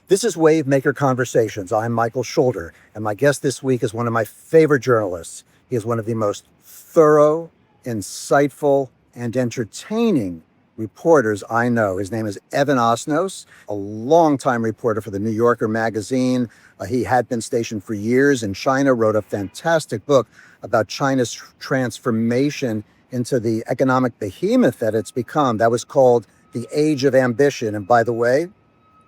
This is Wavemaker Conversations. I'm Michael Schulder, and my guest this week is one of my favorite journalists. He is one of the most thorough, insightful, and entertaining reporters I know. His name is Evan Osnos, a longtime reporter for the New Yorker magazine. He had been stationed for years in China, wrote a fantastic book about China's transformation into the economic behemoth that it's become. That was called The Age of Ambition. And by the way,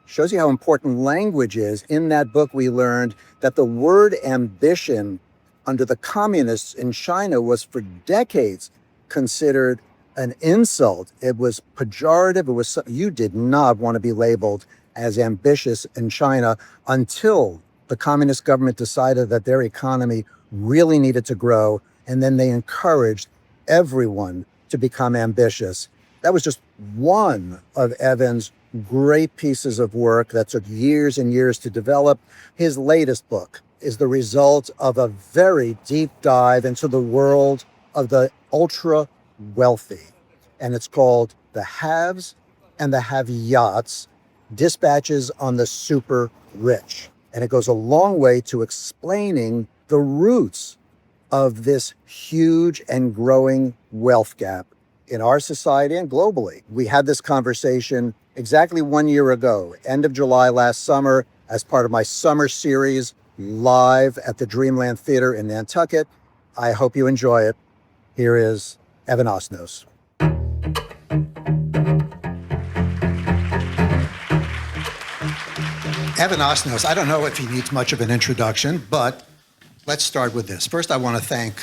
shows you how important language is. In that book, we learned that the word ambition under the communists in China was for decades considered an insult. It was pejorative. It was you did not want to be labeled as ambitious in China until the communist government decided that their economy really needed to grow, and then they encouraged everyone to become ambitious. That was just one of Evan's great pieces of work that took years and years to develop. His latest book is the result of a very deep dive into the world of the ultra wealthy. And it's called The Haves and Have Yachts, Dispatches on the Super Rich. And it goes a long way to explaining the roots of this huge and growing wealth gap in our society and globally. We had this conversation exactly 1 year ago, end of July last summer, as part of my summer series live at the Dreamland Theater in Nantucket. I hope you enjoy it. Here is Evan Osnos. Evan Osnos, I don't know if he needs much of an introduction, but let's start with this. First, I want to thank,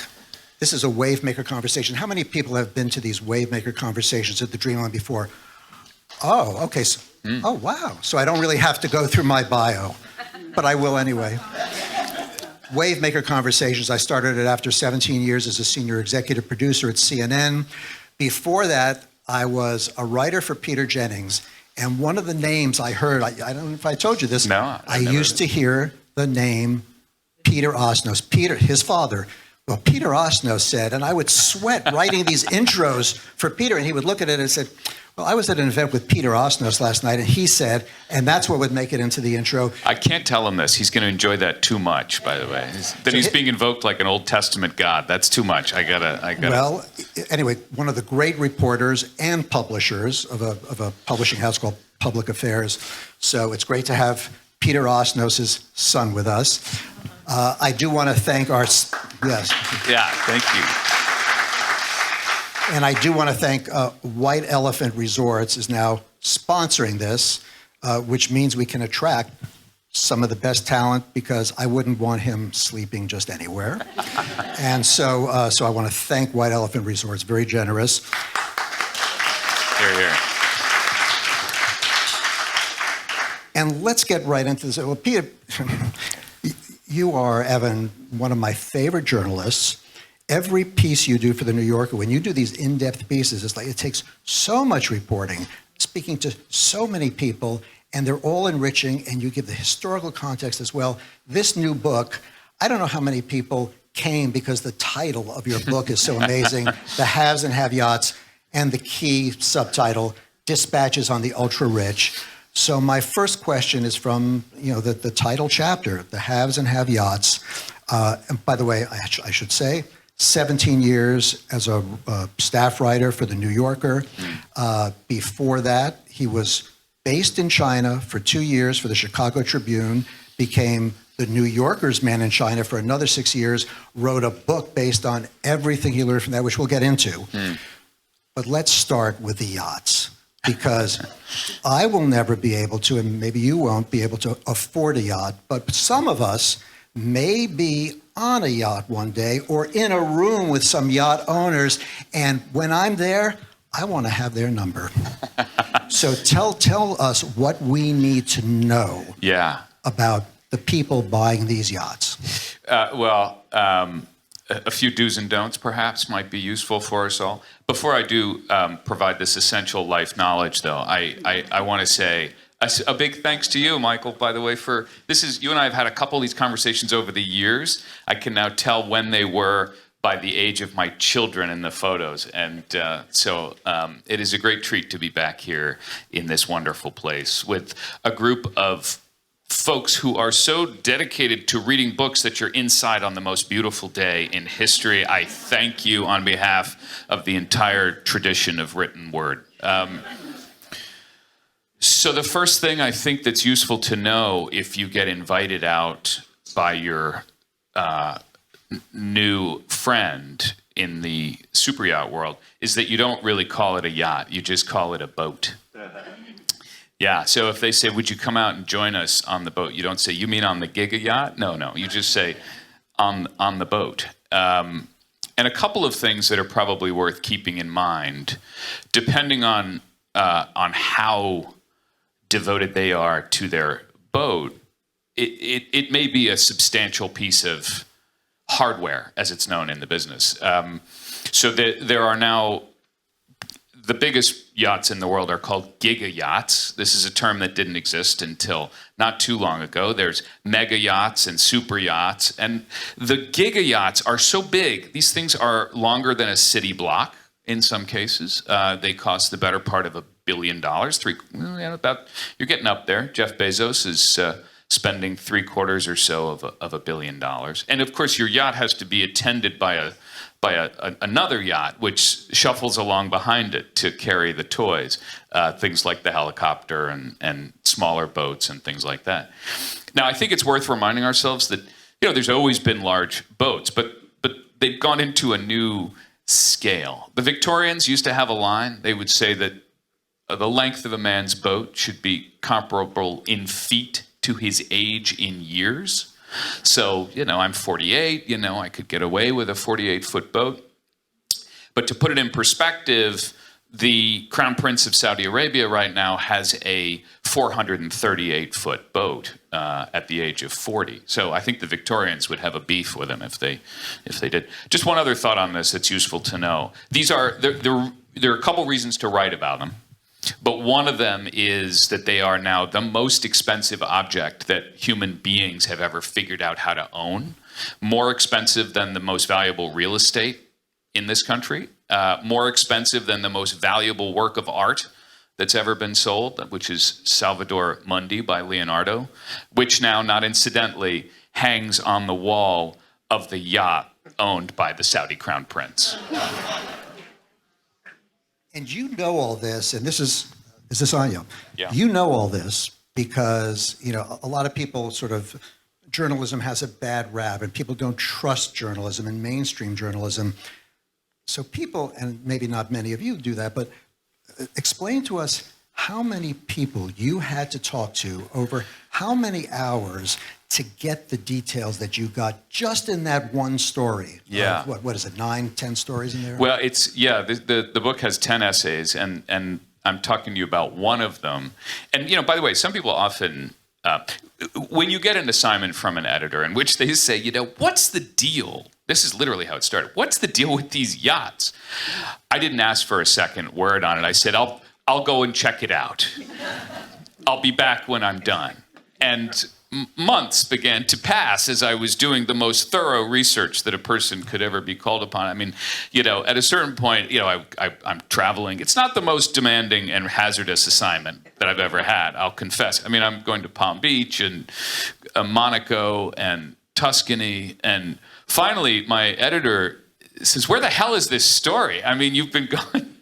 this is a Wavemaker conversation. How many people have been to these Wavemaker conversations at the Dreamland before? Oh, okay. So, Oh, wow. So I don't really have to go through my bio, but I will anyway. Wavemaker Conversations, I started it after 17 years as a senior executive producer at CNN. Before that, I was a writer for Peter Jennings. And one of the names I heard, I don't know if I told you this. No, I used to hear the name Peter Osnos. Peter, his father. Well, Peter Osnos said, and I would sweat writing these intros for Peter, and he would look at it and said, well, I was at an event with Peter Osnos last night, and he said, and that's what would make it into the intro. I can't tell him this. He's going to enjoy that too much, by the way. Then he's being invoked like an Old Testament God. That's too much. I gotta. Well, anyway, one of the great reporters and publishers of a publishing house called Public Affairs. So it's great to have Peter Osnos' son with us. I do want to thank our, yes. Yeah, thank you. And I do want to thank White Elephant Resorts is now sponsoring this, which means we can attract some of the best talent because I wouldn't want him sleeping just anywhere. And so I want to thank White Elephant Resorts, very generous. Here, here. And let's get right into this. Well, Peter, you are, Evan, one of my favorite journalists. Every piece you do for the New Yorker, when you do these in-depth pieces, it's like it takes so much reporting, speaking to so many people, and they're all enriching, and you give the historical context as well. This new book, I don't know how many people came because the title of your book is so amazing, The Haves and Have Yachts, and the key subtitle, Dispatches on the Ultra Rich. So my first question is from the title chapter, The Haves and Have Yachts. And by the way, I should say, 17 years as a staff writer for The New Yorker. Before that, he was based in China for 2 years for the Chicago Tribune, became the New Yorker's man in China for another 6 years, wrote a book based on everything he learned from that, which we'll get into. But let's start with the yachts, because I will never be able to, and maybe you won't be able to afford a yacht, but some of us may be on a yacht one day or in a room with some yacht owners, and when I'm there, I want to have their number. So tell us what we need to know about the people buying these yachts. A few do's and don'ts perhaps might be useful for us all. Before I do provide this essential life knowledge, though, I want to say a big thanks to you, Michael, by the way, for this. You and I have had a couple of these conversations over the years. I can now tell when they were by the age of my children in the photos. And so it is a great treat to be back here in this wonderful place with a group of folks who are so dedicated to reading books that you're inside on the most beautiful day in history. I thank you on behalf of the entire tradition of written word. So the first thing I think that's useful to know if you get invited out by your new friend in the super yacht world is that you don't really call it a yacht. You just call it a boat. Yeah, so if they say, would you come out and join us on the boat? You don't say, you mean on the Giga yacht? No. You just say, on the boat. And a couple of things that are probably worth keeping in mind, depending on how devoted they are to their boat, it may be a substantial piece of hardware, as it's known in the business. So there are now, the biggest yachts in the world are called giga yachts. This is a term that didn't exist until not too long ago. There's mega yachts and super yachts. And the giga yachts are so big, these things are longer than a city block in some cases. They cost the better part of $1 billion. You're getting up there. Jeff Bezos is spending 3/4 or so of $1 billion. And of course, your yacht has to be attended by another yacht, which shuffles along behind it to carry the toys, things like the helicopter and smaller boats and things like that. Now, I think it's worth reminding ourselves that there's always been large boats, but they've gone into a new scale. The Victorians used to have a line. They would say that the length of a man's boat should be comparable in feet to his age in years. So, I'm 48, I could get away with a 48-foot boat. But to put it in perspective, the Crown Prince of Saudi Arabia right now has a 438-foot boat at the age of 40. So I think the Victorians would have a beef with him if they did. Just one other thought on this that's useful to know. There are a couple reasons to write about them. But one of them is that they are now the most expensive object that human beings have ever figured out how to own. More expensive than the most valuable real estate in this country. More expensive than the most valuable work of art that's ever been sold, which is Salvator Mundi by Leonardo, which now, not incidentally, hangs on the wall of the yacht owned by the Saudi Crown Prince. And you know all this, and is this on you? Yeah. You know all this because, a lot of people journalism has a bad rap and people don't trust journalism and mainstream journalism. So people, and maybe not many of you do that, but explain to us how many people you had to talk to over how many hours to get the details that you got just in that one story. Yeah. What is it, 9, 10 stories in there? Well, the book has 10 essays, and I'm talking to you about one of them. And, by the way, some people often, when you get an assignment from an editor in which they say, what's the deal? This is literally how it started. What's the deal with these yachts? I didn't ask for a second word on it. I said, I'll go and check it out. I'll be back when I'm done. And months began to pass as I was doing the most thorough research that a person could ever be called upon. I mean, at a certain point, I'm traveling. It's not the most demanding and hazardous assignment that I've ever had, I'll confess. I mean, I'm going to Palm Beach and Monaco and Tuscany. And finally, my editor says, where the hell is this story? I mean, you've been going,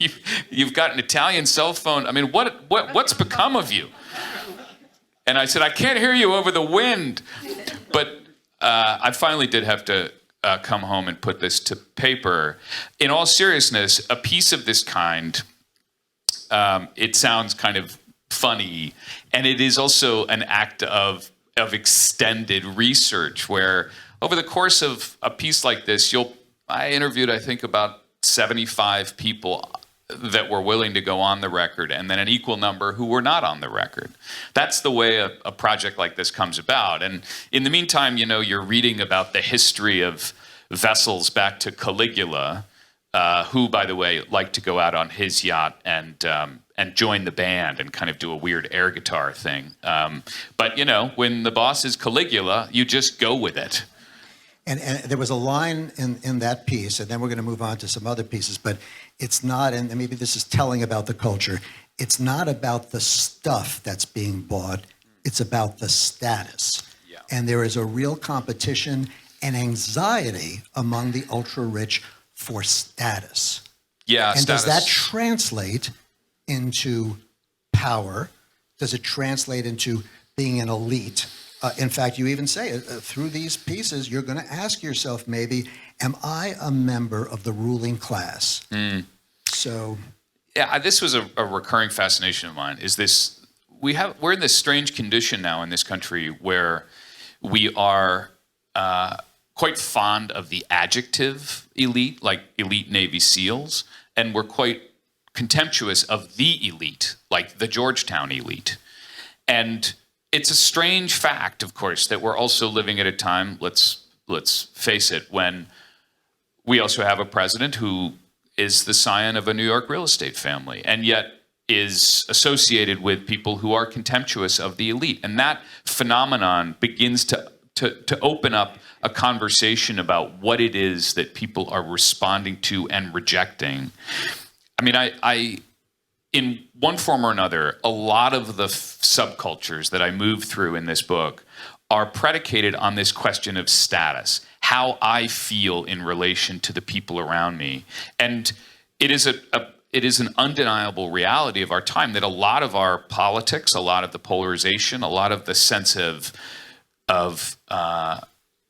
you've got an Italian cell phone. I mean, what's become of you? And I said, I can't hear you over the wind. But I finally did have to come home and put this to paper. In all seriousness, a piece of this kind, it sounds kind of funny, and it is also an act of extended research where over the course of a piece like this, I interviewed, I think, about 75 people that were willing to go on the record, and then an equal number who were not on the record. That's the way a project like this comes about. And in the meantime, you're reading about the history of vessels back to Caligula, who, by the way, liked to go out on his yacht and join the band and kind of do a weird air guitar thing. But, when the boss is Caligula, you just go with it. And there was a line in that piece, and then we're going to move on to some other pieces, but it's not, and maybe this is telling about the culture, it's not about the stuff that's being bought, it's about the status. Yeah. And there is a real competition and anxiety among the ultra-rich for status. Yeah, And status. does that translate into power? Does it translate into being an elite? In fact, you even say through these pieces, you're going to ask yourself maybe, am I a member of the ruling class? So, yeah, this was a recurring fascination of mine. Is this we're in this strange condition now in this country where we are quite fond of the adjective elite, like elite Navy SEALs, and we're quite contemptuous of the elite, like the Georgetown elite. And it's a strange fact, of course, that we're also living at a time, let's face it, when we also have a president who is the scion of a New York real estate family, and yet is associated with people who are contemptuous of the elite. And that phenomenon begins to open up a conversation about what it is that people are responding to and rejecting. I mean, I in one form or another, a lot of the subcultures that I move through in this book are predicated on this question of status, how I feel in relation to the people around me. And it is an undeniable reality of our time that a lot of our politics, a lot of the polarization, a lot of the sense of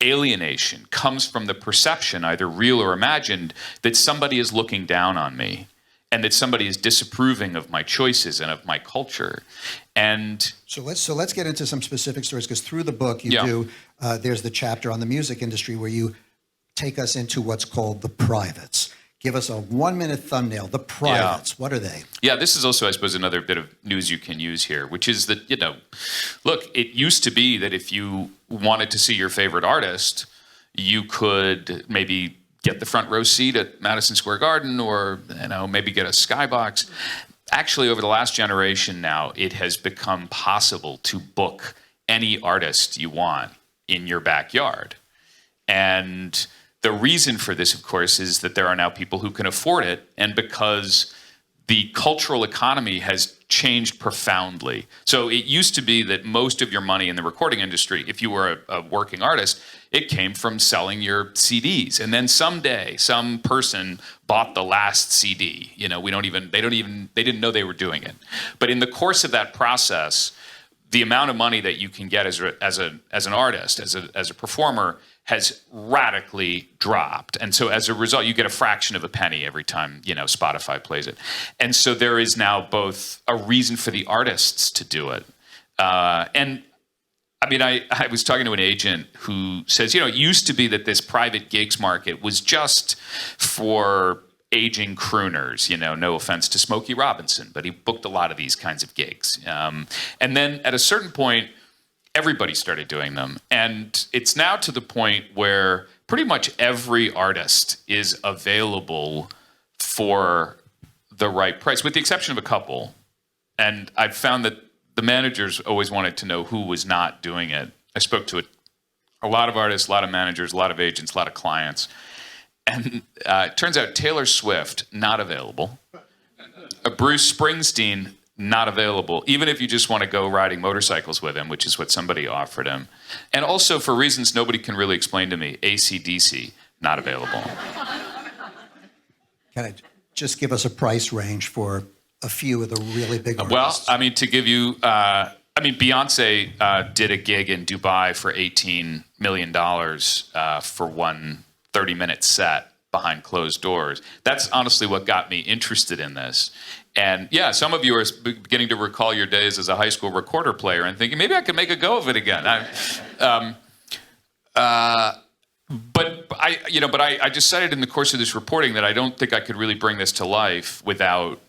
alienation comes from the perception, either real or imagined, that somebody is looking down on me and that somebody is disapproving of my choices and of my culture. And so let's get into some specific stories, because through the book there's the chapter on the music industry where you take us into what's called the privates. Give us a 1-minute thumbnail. The privates, What are they? Yeah, this is also, I suppose, another bit of news you can use here, which is that, look, it used to be that if you wanted to see your favorite artist, you could maybe get the front row seat at Madison Square Garden, or maybe get a skybox. Actually, over the last generation now, it has become possible to book any artist you want in your backyard. And the reason for this, of course, is that there are now people who can afford it, and because the cultural economy has changed profoundly. So it used to be that most of your money in the recording industry, if you were a working artist, it came from selling your CDs. And then someday, some person bought the last CD. They didn't know they were doing it. But in the course of that process, the amount of money that you can get as an artist, as a performer, has radically dropped. And so as a result, you get a fraction of a penny every time, Spotify plays it. And so there is now both a reason for the artists to do it. And I mean, I was talking to an agent who says, it used to be that this private gigs market was just for aging crooners, no offense to Smokey Robinson, but he booked a lot of these kinds of gigs. And then at a certain point, everybody started doing them. And it's now to the point where pretty much every artist is available for the right price, with the exception of a couple. And I've found that the managers always wanted to know who was not doing it. I spoke to a lot of artists, a lot of managers, a lot of agents, a lot of clients. And it turns out Taylor Swift, not available. Bruce Springsteen, not available, even if you just want to go riding motorcycles with him, which is what somebody offered him. And also, for reasons nobody can really explain to me, AC/DC, not available. Can I just give us a price range for a few of the really big artists? Well, I mean, to give you, Beyonce did a gig in Dubai for $18 million for one 30-minute set behind closed doors. That's honestly what got me interested in this. And yeah, some of you are beginning to recall your days as a high school recorder player and thinking, maybe I could make a go of it again. But I decided in the course of this reporting that I don't think I could really bring this to life without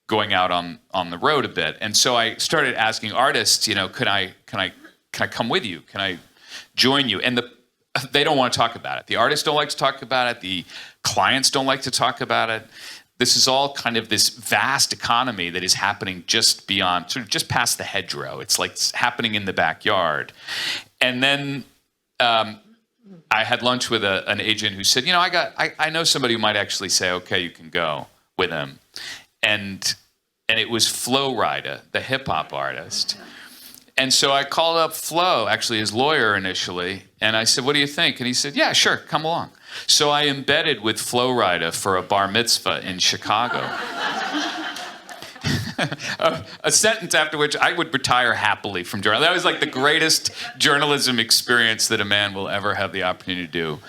going out on the road a bit. And so I started asking artists, can I come with you? Can I join you? And they don't want to talk about it. The artists don't like to talk about it. The clients don't like to talk about it. This is all kind of this vast economy that is happening just beyond, sort of just past the hedgerow. It's like it's happening in the backyard. And then I had lunch with an agent who said, I know somebody who might actually say, okay, you can go with him. And it was Flo Rida, the hip hop artist. And so I called up Flo, actually his lawyer initially, and I said, what do you think? And he said, yeah, sure, come along. So I embedded with Flo Rida for a bar mitzvah in Chicago. A sentence after which I would retire happily from journalism. That was like the greatest journalism experience that a man will ever have the opportunity to do.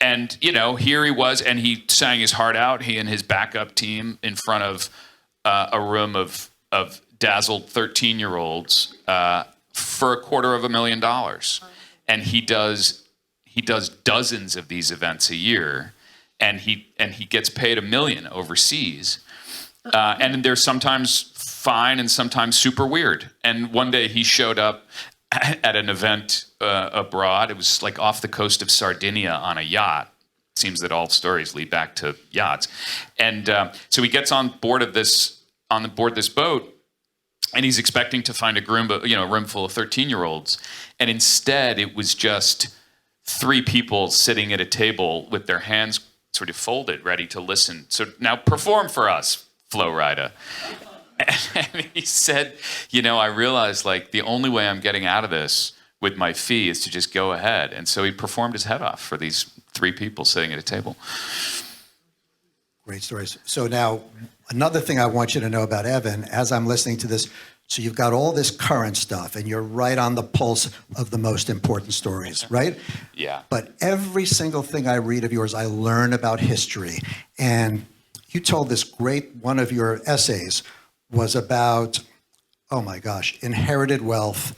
And, you know, here he was, and he sang his heart out, he and his backup team, in front of a room of dazzled 13-year-olds for $250,000. And he does dozens of these events a year, and he gets paid $1 million overseas. And they're sometimes fine and sometimes super weird. And one day he showed up at an event abroad. It was like off the coast of Sardinia on a yacht. It seems that all stories lead back to yachts. And so he gets on board this boat, and he's expecting to find a room full of 13-year-olds. And instead, it was just 3 people sitting at a table with their hands sort of folded, ready to listen. So now perform for us, Flo Rida. And he said, you know, I realized like the only way I'm getting out of this with my fee is to just go ahead. And so he performed his head off for these 3 people sitting at a table. Great stories. So now, another thing I want you to know about Evan, as I'm listening to this, so you've got all this current stuff, and you're right on the pulse of the most important stories, right? Yeah. But every single thing I read of yours, I learn about history. And you told this great, one of your essays was about, oh my gosh, inherited wealth,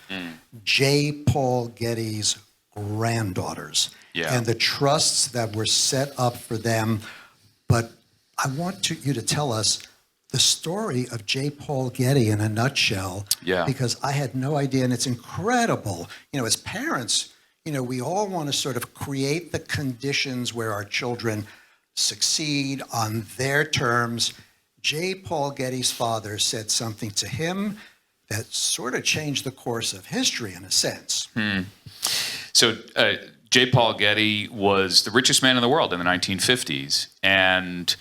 J. Paul Getty's granddaughters, and the trusts that were set up for them. But I want you to tell us the story of J. Paul Getty in a nutshell, because I had no idea, and it's incredible. You know, as parents, you know, we all want to sort of create the conditions where our children succeed on their terms. J. Paul Getty's father said something to him that sort of changed the course of history in a sense. So J. Paul Getty was the richest man in the world in the 1950s, and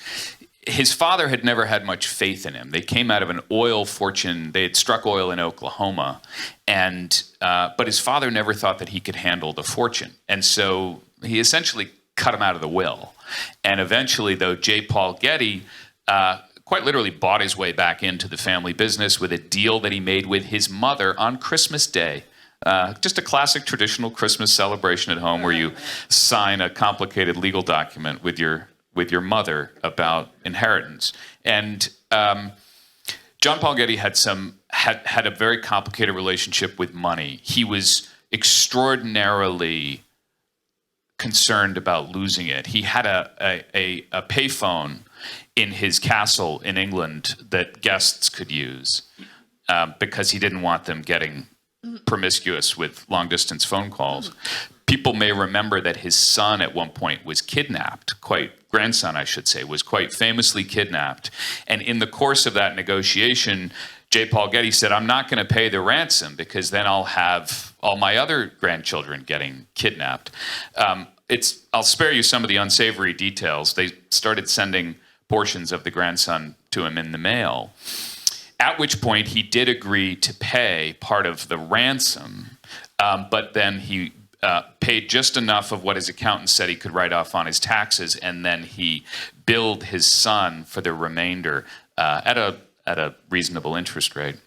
his father had never had much faith in him. They came out of an oil fortune. They had struck oil in Oklahoma, and but his father never thought that he could handle the fortune, and so he essentially cut him out of the will. And eventually, though, J. Paul Getty quite literally bought his way back into the family business with a deal that he made with his mother on Christmas Day. Just a classic traditional Christmas celebration at home where you sign a complicated legal document with your mother about inheritance. And John Paul Getty had a very complicated relationship with money. He was extraordinarily concerned about losing it. He had a payphone in his castle in England that guests could use because he didn't want them getting promiscuous with long-distance phone calls. People may remember that his son at one point was kidnapped, grandson, I should say, was quite famously kidnapped. And in the course of that negotiation, J. Paul Getty said, I'm not going to pay the ransom because then I'll have all my other grandchildren getting kidnapped. I'll spare you some of the unsavory details. They started sending portions of the grandson to him in the mail, at which point he did agree to pay part of the ransom, but then he paid just enough of what his accountant said he could write off on his taxes, and then he billed his son for the remainder at a reasonable interest rate.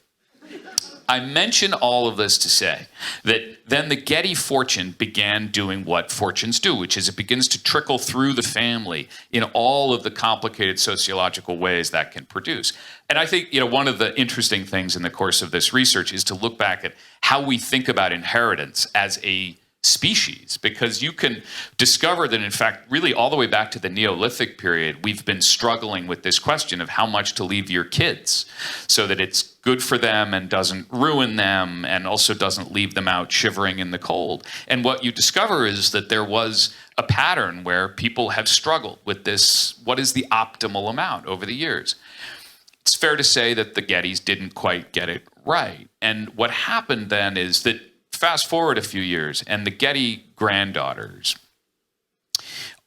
I mention all of this to say that then the Getty fortune began doing what fortunes do, which is it begins to trickle through the family in all of the complicated sociological ways that can produce. And I think, one of the interesting things in the course of this research is to look back at how we think about inheritance as a species, because you can discover that, in fact, really all the way back to the Neolithic period, we've been struggling with this question of how much to leave your kids so that it's good for them and doesn't ruin them and also doesn't leave them out shivering in the cold. And what you discover is that there was a pattern where people have struggled with this, what is the optimal amount over the years. It's fair to say that the Gettys didn't quite get it right. And what happened then is that fast forward a few years, and the Getty granddaughters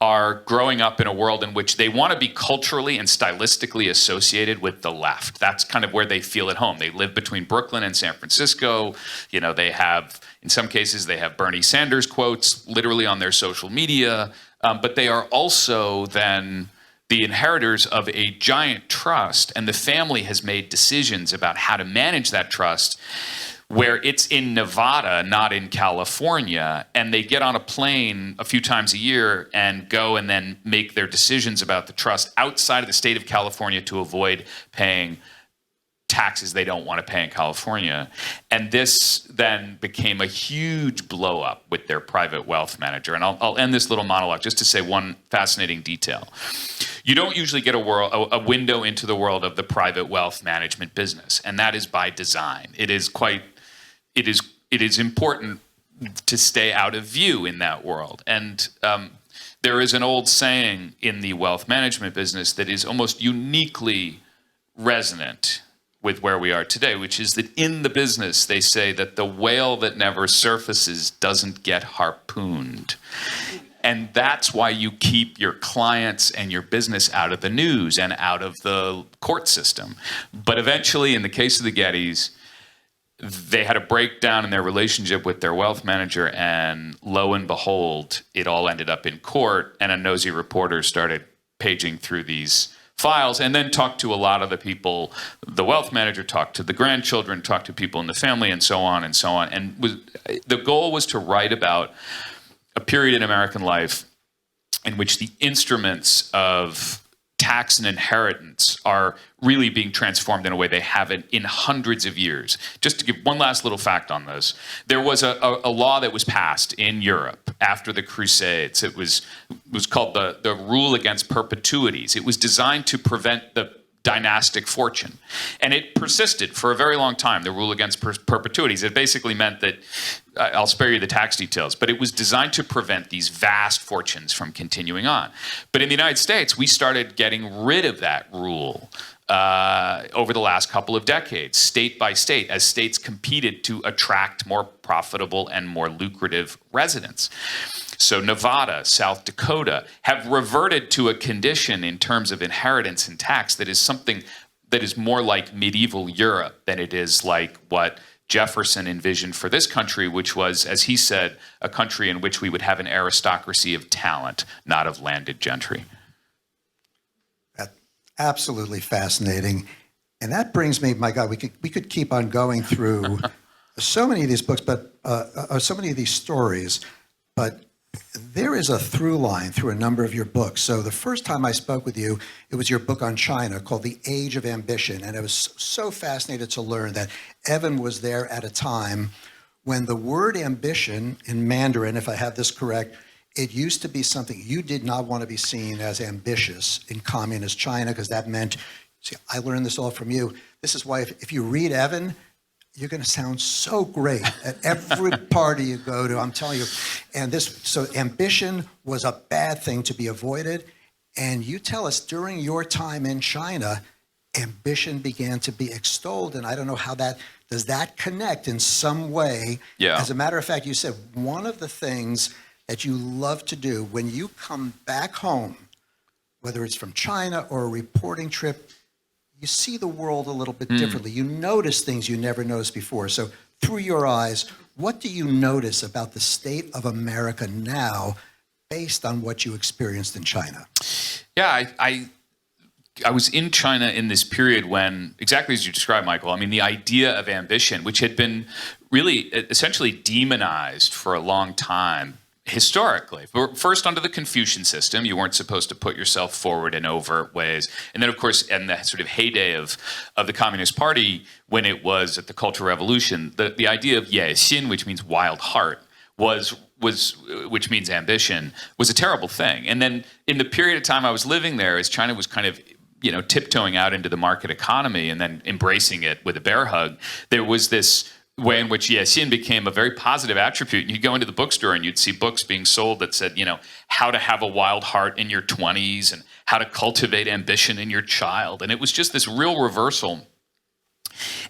are growing up in a world in which they want to be culturally and stylistically associated with the left. That's kind of where they feel at home. They live between Brooklyn and San Francisco. You know, they have, in some cases, they have Bernie Sanders quotes literally on their social media. But they are also then the inheritors of a giant trust, and the family has made decisions about how to manage that trust where it's in Nevada, not in California, and they get on a plane a few times a year and go and then make their decisions about the trust outside of the state of California to avoid paying taxes they don't want to pay in California. And this then became a huge blow up with their private wealth manager. And I'll end this little monologue just to say one fascinating detail. You don't usually get a window into the world of the private wealth management business, and that is by design. It is important to stay out of view in that world. And there is an old saying in the wealth management business that is almost uniquely resonant with where we are today, which is that in the business, they say that the whale that never surfaces doesn't get harpooned. And that's why you keep your clients and your business out of the news and out of the court system. But eventually, in the case of the Gettys, they had a breakdown in their relationship with their wealth manager, and lo and behold, it all ended up in court, and a nosy reporter started paging through these files and then talked to a lot of the people. The wealth manager talked to the grandchildren, talked to people in the family, and so on and so on. And the goal was to write about a period in American life in which the instruments of tax and inheritance are really being transformed in a way they haven't in hundreds of years. Just to give one last little fact on this, there was a law that was passed in Europe after the Crusades. It was called the rule against perpetuities. It was designed to prevent the dynastic fortune. And it persisted for a very long time, the rule against perpetuities. It basically meant that, I'll spare you the tax details, but it was designed to prevent these vast fortunes from continuing on. But in the United States, we started getting rid of that rule over the last couple of decades, state by state, as states competed to attract more profitable and more lucrative residents. So Nevada, South Dakota have reverted to a condition in terms of inheritance and tax that is something that is more like medieval Europe than it is like what Jefferson envisioned for this country, which was, as he said, a country in which we would have an aristocracy of talent, not of landed gentry. Absolutely fascinating. And that brings me, my God, we could keep on going through so many of these books, but so many of these stories, but there is a through line through a number of your books. So the first time I spoke with you, it was your book on China called The Age of Ambition. And I was so fascinated to learn that Evan was there at a time when the word ambition in Mandarin, if I have this correct, it used to be something you did not want to be seen as ambitious in communist China, because that meant, see, I learned this all from you. This is why if you read Evan, you're going to sound so great at every party you go to, I'm telling you. And so ambition was a bad thing to be avoided. And you tell us during your time in China, ambition began to be extolled. And I don't know how does that connect in some way? Yeah. As a matter of fact, you said one of the things that you love to do when you come back home, whether it's from China or a reporting trip, you see the world a little bit differently. You notice things you never noticed before. So through your eyes, what do you notice about the state of America now based on what you experienced in China? Yeah, I was in China in this period when, exactly as you described, Michael, I mean, the idea of ambition, which had been really essentially demonized for a long time, historically. First, under the Confucian system, you weren't supposed to put yourself forward in overt ways. And then, of course, in the sort of heyday of the Communist Party, when it was at the Cultural Revolution, the idea of Xin, which means wild heart, which means ambition, was a terrible thing. And then in the period of time I was living there, as China was kind of tiptoeing out into the market economy and then embracing it with a bear hug, there was this way in which Xin became a very positive attribute. And you'd go into the bookstore and you'd see books being sold that said, how to have a wild heart in your 20s and how to cultivate ambition in your child. And it was just this real reversal.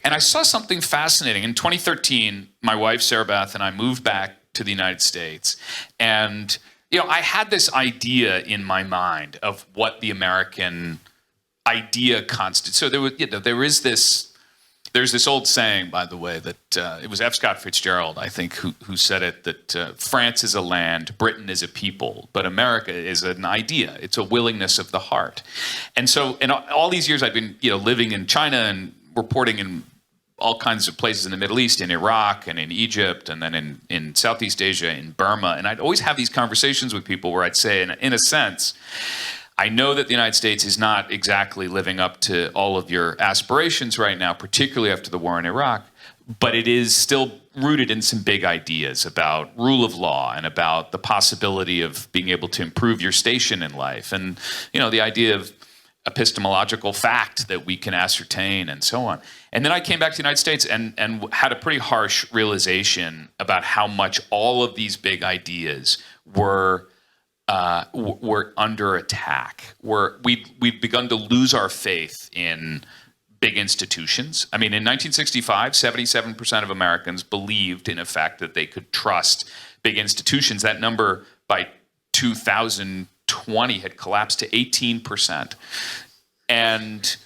And I saw something fascinating. In 2013, my wife, Sarah Beth, and I moved back to the United States. And I had this idea in my mind of what the American idea constitutes. So there's this old saying, by the way, that it was F. Scott Fitzgerald, I think, who said it, that France is a land, Britain is a people, but America is an idea. It's a willingness of the heart. And so in all these years I've been living in China and reporting in all kinds of places in the Middle East, in Iraq and in Egypt, and then in Southeast Asia, in Burma. And I'd always have these conversations with people where I'd say, in a sense, I know that the United States is not exactly living up to all of your aspirations right now, particularly after the war in Iraq, but it is still rooted in some big ideas about rule of law and about the possibility of being able to improve your station in life. And, the idea of epistemological fact that we can ascertain and so on. And then I came back to the United States and had a pretty harsh realization about how much all of these big ideas were under attack. We've begun to lose our faith in big institutions. I mean, in 1965, 77% of Americans believed in effect that they could trust big institutions. That number by 2020 had collapsed to 18%. And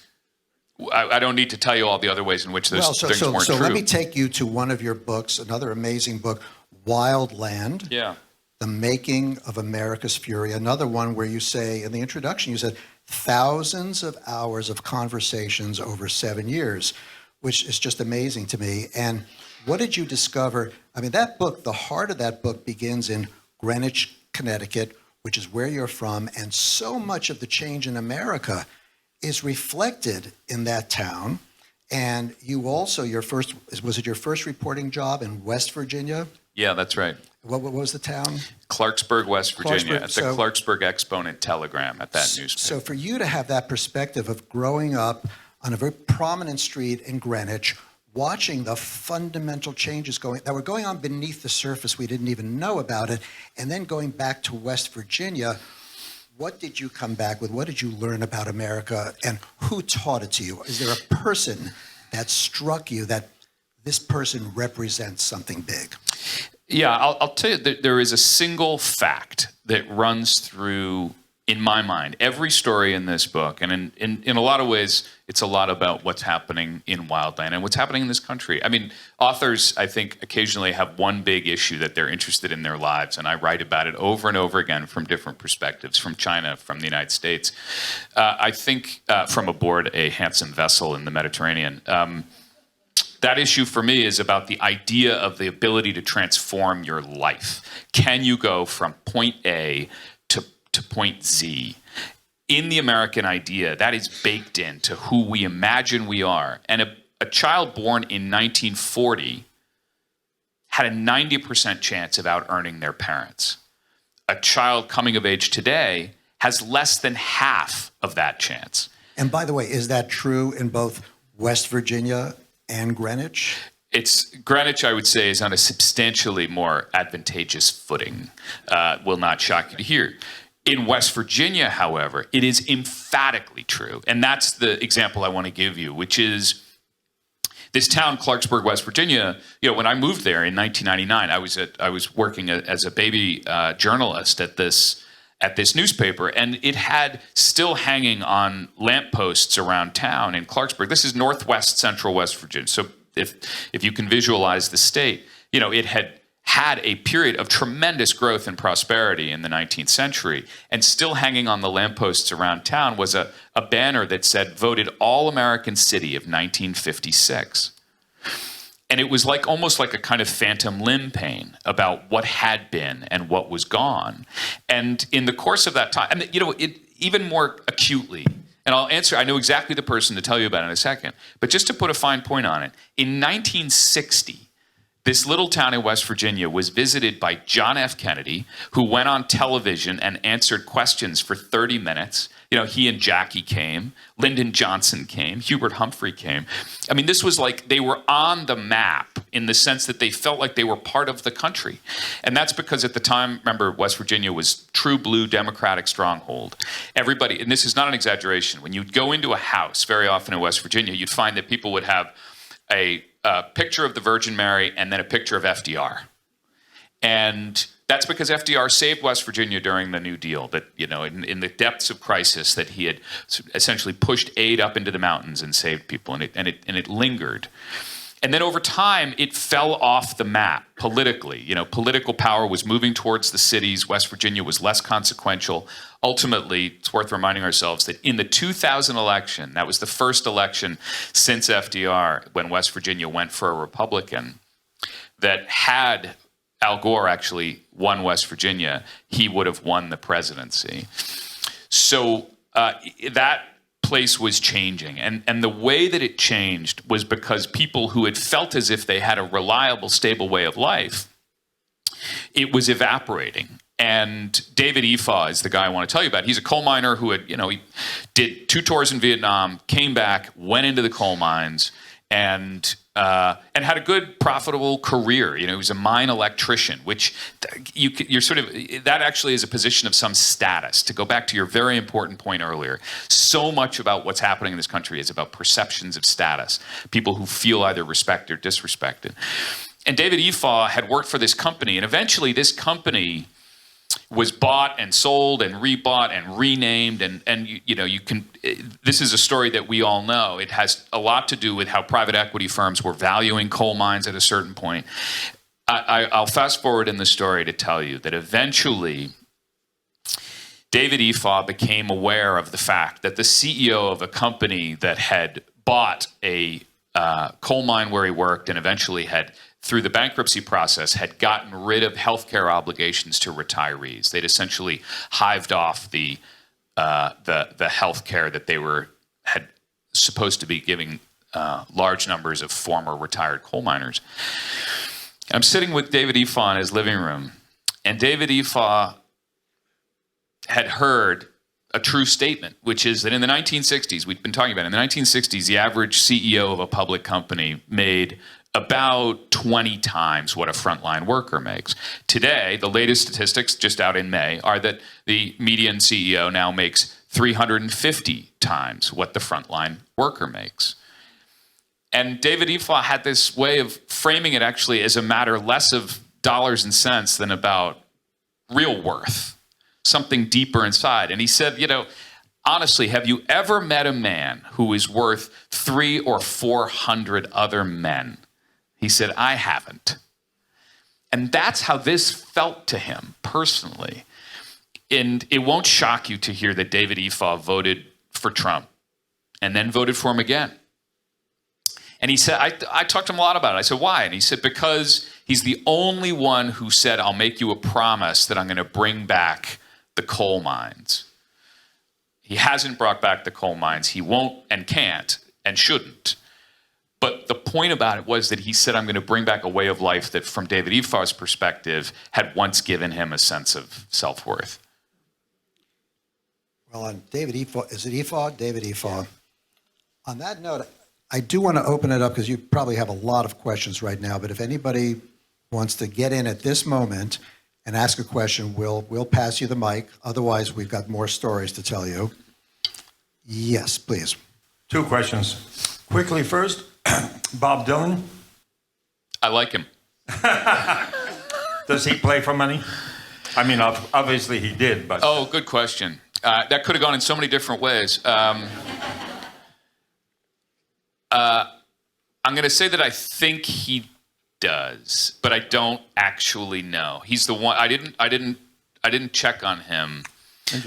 I don't need to tell you all the other ways in which those things weren't true. So let me take you to one of your books, another amazing book, Wild Land. Yeah. The Making of America's Fury. Another one where you say, in the introduction, you said thousands of hours of conversations over 7 years, which is just amazing to me. And what did you discover? I mean, that book, the heart of that book begins in Greenwich, Connecticut, which is where you're from. And so much of the change in America is reflected in that town. And you also, was it your first reporting job in West Virginia? Yeah, that's right. What was the town? Clarksburg, West Virginia, at the So- Clarksburg Exponent Telegram at that newspaper. So for you to have that perspective of growing up on a very prominent street in Greenwich, watching the fundamental changes that were going on beneath the surface, we didn't even know about it, and then going back to West Virginia, what did you come back with? What did you learn about America, and who taught it to you? Is there a person that struck you that this person represents something big? Yeah, I'll tell you that there is a single fact that runs through, in my mind, every story in this book. And in a lot of ways, it's a lot about what's happening in Wildland and what's happening in this country. I mean, authors, I think, occasionally have one big issue that they're interested in their lives. And I write about it over and over again from different perspectives, from China, from the United States. I think from aboard a handsome vessel in the Mediterranean. That issue for me is about the idea of the ability to transform your life. Can you go from point A to point Z? In the American idea, that is baked into who we imagine we are. And a child born in 1940 had a 90% chance of out-earning their parents. A child coming of age today has less than half of that chance. And by the way, is that true in both West Virginia and Greenwich? Greenwich, I would say, is on a substantially more advantageous footing. Will not shock you to hear. In West Virginia, however, it is emphatically true. And that's the example I want to give you, which is this town, Clarksburg, West Virginia. When I moved there in 1999, I was working as a baby journalist at this newspaper, and it had still hanging on lampposts around town in Clarksburg. This is northwest central West Virginia. So if you can visualize the state, it had a period of tremendous growth and prosperity in the 19th century, and still hanging on the lampposts around town was a banner that said, "Voted All-American City of 1956." And it was almost like a kind of phantom limb pain about what had been and what was gone. And in the course of that time, it even more acutely, and I know exactly the person to tell you about in a second, but just to put a fine point on it, in 1960, this little town in West Virginia was visited by John F. Kennedy, who went on television and answered questions for 30 minutes. He and Jackie came, Lyndon Johnson came, Hubert Humphrey came. I mean, this was like they were on the map in the sense that they felt like they were part of the country. And that's because at the time, remember, West Virginia was true blue Democratic stronghold. Everybody, and this is not an exaggeration, when you'd go into a house very often in West Virginia, you'd find that people would have a picture of the Virgin Mary and then a picture of FDR. And That's because FDR saved West Virginia during the New Deal, that, in the depths of crisis, that he had essentially pushed aid up into the mountains and saved people, and it lingered. And then over time, it fell off the map politically. Political power was moving towards the cities. West Virginia was less consequential. Ultimately, it's worth reminding ourselves that in the 2000 election, that was the first election since FDR, when West Virginia went for a Republican, that had Al Gore actually won West Virginia, he would have won the presidency. So that place was changing. And the way that it changed was because people who had felt as if they had a reliable, stable way of life, it was evaporating. And David Efaw is the guy I want to tell you about. He's a coal miner who had, he did 2 tours in Vietnam, came back, went into the coal mines, and had a good, profitable career. He was a mine electrician, which you're sort of, that actually is a position of some status. To go back to your very important point earlier, so much about what's happening in this country is about perceptions of status, people who feel either respected or disrespected. And David Efaw had worked for this company, and eventually this company was bought and sold and rebought and renamed, and you can. This is a story that we all know. It has a lot to do with how private equity firms were valuing coal mines at a certain point. I'll fast forward in the story to tell you that eventually David Efaw became aware of the fact that the CEO of a company that had bought a coal mine where he worked and eventually had, through the bankruptcy process, had gotten rid of healthcare obligations to retirees. They'd essentially hived off the healthcare that they had supposed to be giving large numbers of former retired coal miners. I'm sitting with David Efaw in his living room, and David Efaw had heard a true statement, which is that in the 1960s, we've been talking about it, in the 1960s, the average CEO of a public company made about 20 times what a frontline worker makes. Today, the latest statistics just out in May are that the median CEO now makes 350 times what the frontline worker makes. And David Efaw had this way of framing it actually as a matter less of dollars and cents than about real worth, something deeper inside. And he said, honestly, have you ever met a man who is worth 300 or 400 other men? He said, I haven't. And that's how this felt to him personally. And it won't shock you to hear that David Efaw voted for Trump and then voted for him again. And he said, I talked to him a lot about it. I said, why? And he said, because he's the only one who said, I'll make you a promise that I'm going to bring back the coal mines. He hasn't brought back the coal mines. He won't and can't and shouldn't. But the point about it was that he said, I'm going to bring back a way of life that, from David Efaw's perspective, had once given him a sense of self-worth. Well, on David Efaw, is it Efaw? David Efaw. On that note, I do want to open it up because you probably have a lot of questions right now, but if anybody wants to get in at this moment and ask a question, we'll pass you the mic. Otherwise, we've got more stories to tell you. Yes, please. 2 questions. Quickly first, Bob Dylan. I like him. Does he play for money? I mean, obviously he did, but... Oh, good question. That could have gone in so many different ways. I'm going to say that I think he does, but I don't actually know. He's the one. I didn't check on him,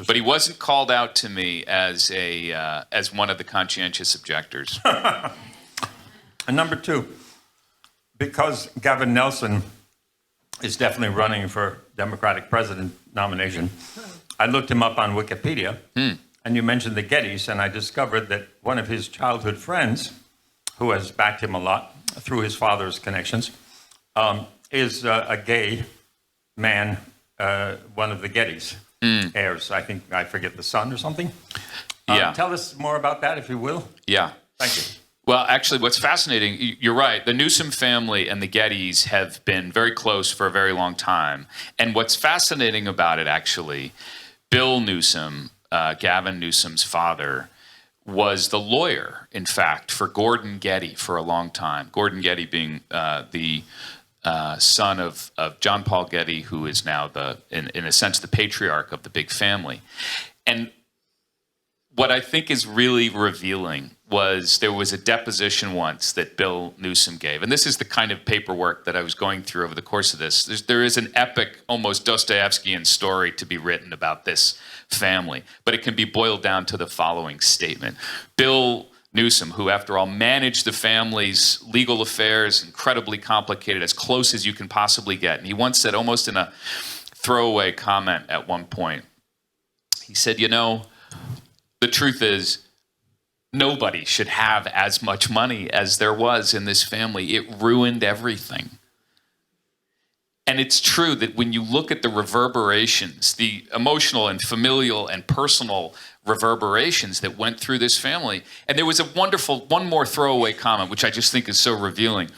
but he wasn't called out to me as one of the conscientious objectors. And number 2, because Gavin Nelson is definitely running for Democratic president nomination, I looked him up on Wikipedia, and you mentioned the Gettys, and I discovered that one of his childhood friends, who has backed him a lot through his father's connections, is a gay man, one of the Gettys heirs. I forget the son or something. Yeah. Tell us more about that, if you will. Yeah. Thank you. Well, actually, what's fascinating, you're right, the Newsom family and the Gettys have been very close for a very long time. And what's fascinating about it, actually, Bill Newsom, Gavin Newsom's father, was the lawyer, in fact, for Gordon Getty for a long time. Gordon Getty being the son of John Paul Getty, who is now in a sense, the patriarch of the big family. And what I think is really revealing was there was a deposition once that Bill Newsom gave. And this is the kind of paperwork that I was going through over the course of this. There is an epic, almost Dostoevskian story to be written about this family, but it can be boiled down to the following statement. Bill Newsom, who after all managed the family's legal affairs, incredibly complicated, as close as you can possibly get. And he once said, almost in a throwaway comment at one point, he said, you know, the truth is, nobody should have as much money as there was in this family. It ruined everything. And it's true that when you look at the reverberations, the emotional and familial and personal reverberations that went through this family, and there was a wonderful, one more throwaway comment, which I just think is so revealing.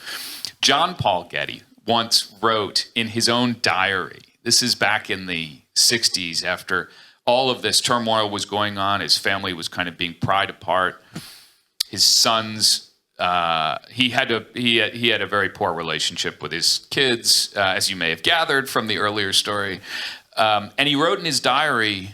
John Paul Getty once wrote in his own diary, this is back in the 60s, after all of this turmoil was going on, his family was kind of being pried apart. His sons, he had a very poor relationship with his kids, as you may have gathered from the earlier story. And he wrote in his diary,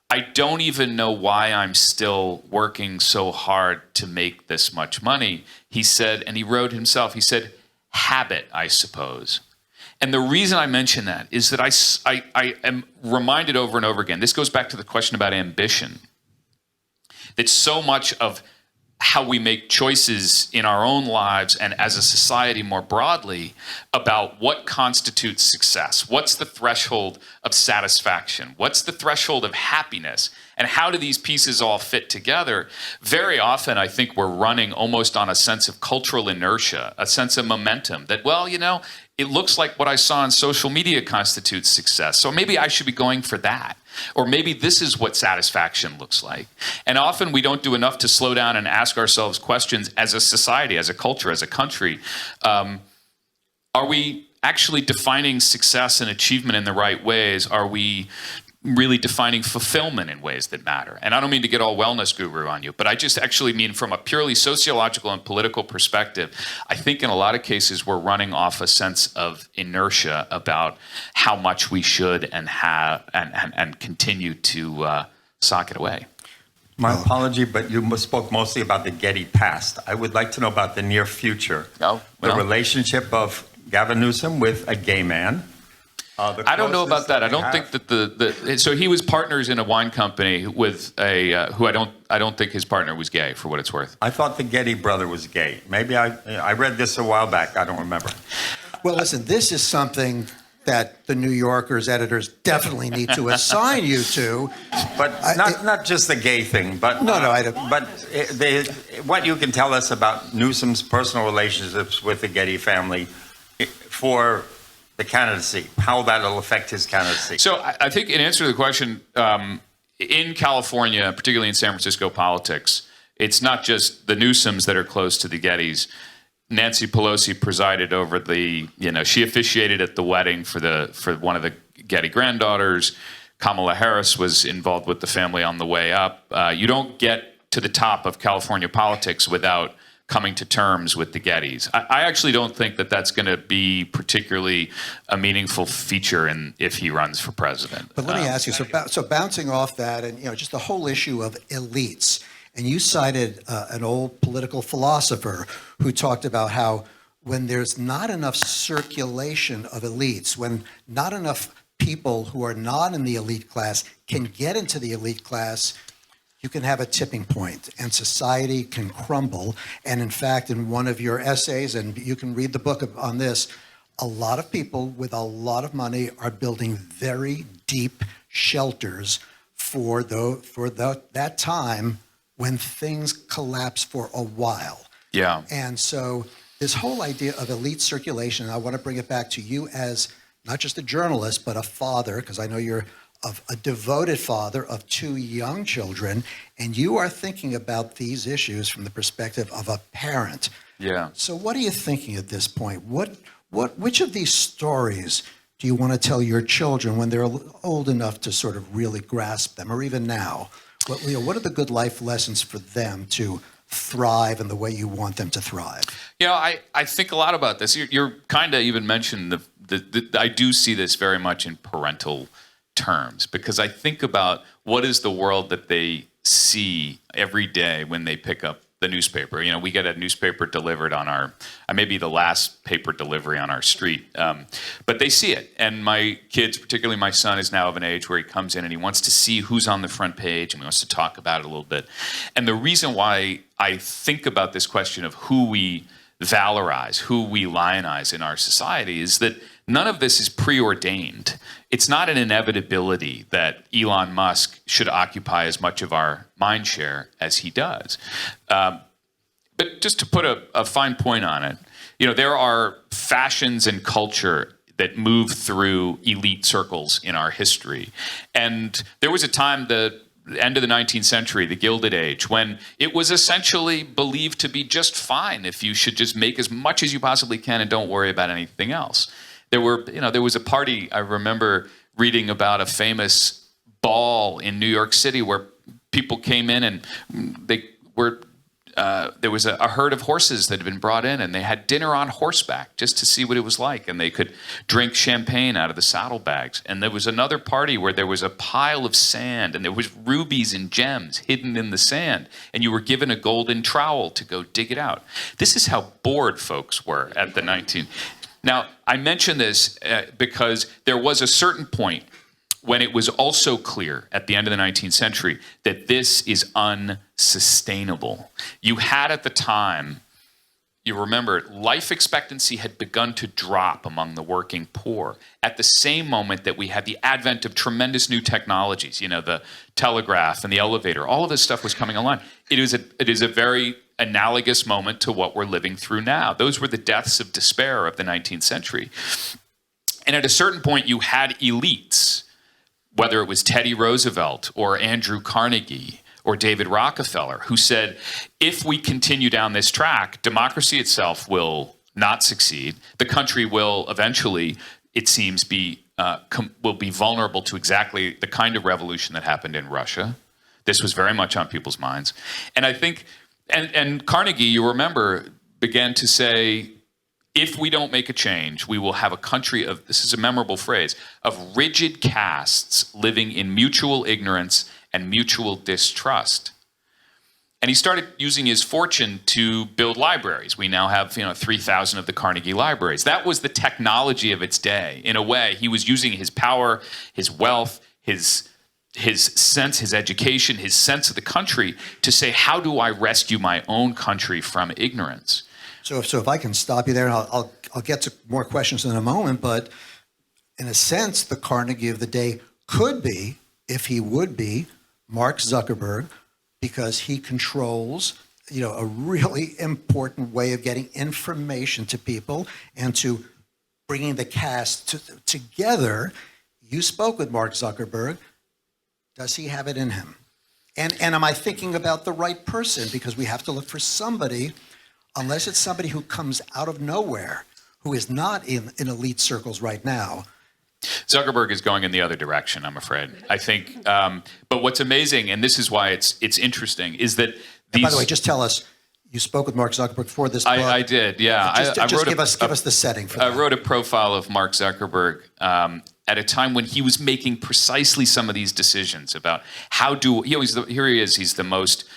I don't even know why I'm still working so hard to make this much money. He said, and he wrote himself, he said, habit, I suppose. And the reason I mention that is that I am reminded over and over again, this goes back to the question about ambition, that so much of how we make choices in our own lives and as a society more broadly about what constitutes success, what's the threshold of satisfaction, what's the threshold of happiness, and how do these pieces all fit together? Very often, I think we're running almost on a sense of cultural inertia, a sense of momentum that, well, you know, it looks like what I saw on social media constitutes success, so maybe I should be going for that. Or maybe this is what satisfaction looks like. And often we don't do enough to slow down and ask ourselves questions as a society, as a culture, as a country. Are we actually defining success and achievement in the right ways? Are we really defining fulfillment in ways that matter? And I don't mean to get all wellness guru on you, but I just actually mean from a purely sociological and political perspective, I think in a lot of cases we're running off a sense of inertia about how much we should and have and continue to sock it away. My apology, but you spoke mostly about the Getty past. I would like to know about the near future. Oh, the relationship of Gavin Newsom with a gay man. I don't know about that. I don't think that so he was partners in a wine company with a who I don't think his partner was gay, for what it's worth. I thought the Getty brother was gay. Maybe I read this a while back. I don't remember. Well, listen, this is something that the New Yorker's editors definitely need to assign you to. But not just the gay thing, but no, I don't. But what you can tell us about Newsom's personal relationships with the Getty family for the candidacy, how that'll affect his candidacy. So I think in answer to the question, in California, particularly in San Francisco politics, it's not just the Newsoms that are close to the Gettys. Nancy Pelosi presided over she officiated at the wedding for one of the Getty granddaughters. Kamala Harris was involved with the family on the way up. You don't get to the top of California politics without coming to terms with the Gettys. I actually don't think that that's going to be particularly a meaningful feature if he runs for president. But let me ask you, so bouncing off that and just the whole issue of elites, and you cited an old political philosopher who talked about how when there's not enough circulation of elites, when not enough people who are not in the elite class can get into the elite class, you can have a tipping point and society can crumble. And in fact, in one of your essays, and you can read the book on this, a lot of people with a lot of money are building very deep shelters for that time when things collapse for a while. Yeah. And so this whole idea of elite circulation, I want to bring it back to you as not just a journalist, but a father, because I know you're of a devoted father of 2 young children, and you are thinking about these issues from the perspective of a parent. Yeah. So what are you thinking at this point? Which of these stories do you want to tell your children when they're old enough to sort of really grasp them, or even now? What are the good life lessons for them to thrive in the way you want them to thrive? You know, I think a lot about this. You're kind of even mentioned I do see this very much in parental terms, because I think about what is the world that they see every day when they pick up the newspaper. You know, we get a newspaper delivered on I may be the last paper delivery on our street, but they see it. And my kids, particularly my son, is now of an age where he comes in and he wants to see who's on the front page and he wants to talk about it a little bit. And the reason why I think about this question of who we valorize, who we lionize in our society, is that none of this is preordained. It's not an inevitability that Elon Musk should occupy as much of our mind share as he does. But just to put a fine point on it, you know, there are fashions and culture that move through elite circles in our history. And there was a time, the end of the 19th century, the Gilded Age, when it was essentially believed to be just fine if you should just make as much as you possibly can and don't worry about anything else. There was a party, I remember reading about a famous ball in New York City where people came in and there was a herd of horses that had been brought in, and they had dinner on horseback just to see what it was like, and they could drink champagne out of the saddlebags. And there was another party where there was a pile of sand, and there was rubies and gems hidden in the sand, and you were given a golden trowel to go dig it out. This is how bored folks were at the 19th. Now, I mention this because there was a certain point when it was also clear at the end of the 19th century that this is unsustainable. You had at the time, you remember, life expectancy had begun to drop among the working poor at the same moment that we had the advent of tremendous new technologies, you know, the telegraph and the elevator. All of this stuff was coming online. It is a very analogous moment to what we're living through now. Those were the deaths of despair of the 19th century. And at a certain point, you had elites, whether it was Teddy Roosevelt or Andrew Carnegie or David Rockefeller, who said, if we continue down this track, democracy itself will not succeed. The country will eventually, it seems, will be vulnerable to exactly the kind of revolution that happened in Russia. This was very much on people's minds. And I think, and Carnegie, you remember, began to say, if we don't make a change, we will have a country of, this is a memorable phrase, of rigid castes living in mutual ignorance and mutual distrust. And he started using his fortune to build libraries. We now have, 3,000 of the Carnegie libraries. That was the technology of its day. In a way, he was using his power, his wealth, his sense, his education, his sense of the country to say, how do I rescue my own country from ignorance? So if I can stop you there, and I'll get to more questions in a moment, but in a sense, the Carnegie of the day could be, if he would be, Mark Zuckerberg, because he controls, a really important way of getting information to people and to bringing the cast together. You spoke with Mark Zuckerberg. Does he have it in him? And am I thinking about the right person? Because we have to look for somebody, unless it's somebody who comes out of nowhere, who is not in elite circles right now. Zuckerberg is going in the other direction, I'm afraid. I think, but what's amazing, and this is why it's interesting, is that these... And by the way, just tell us, you spoke with Mark Zuckerberg for this book. I did, yeah. Just give us the setting for that. I wrote a profile of Mark Zuckerberg at a time when he was making precisely some of these decisions about here he is, he's the most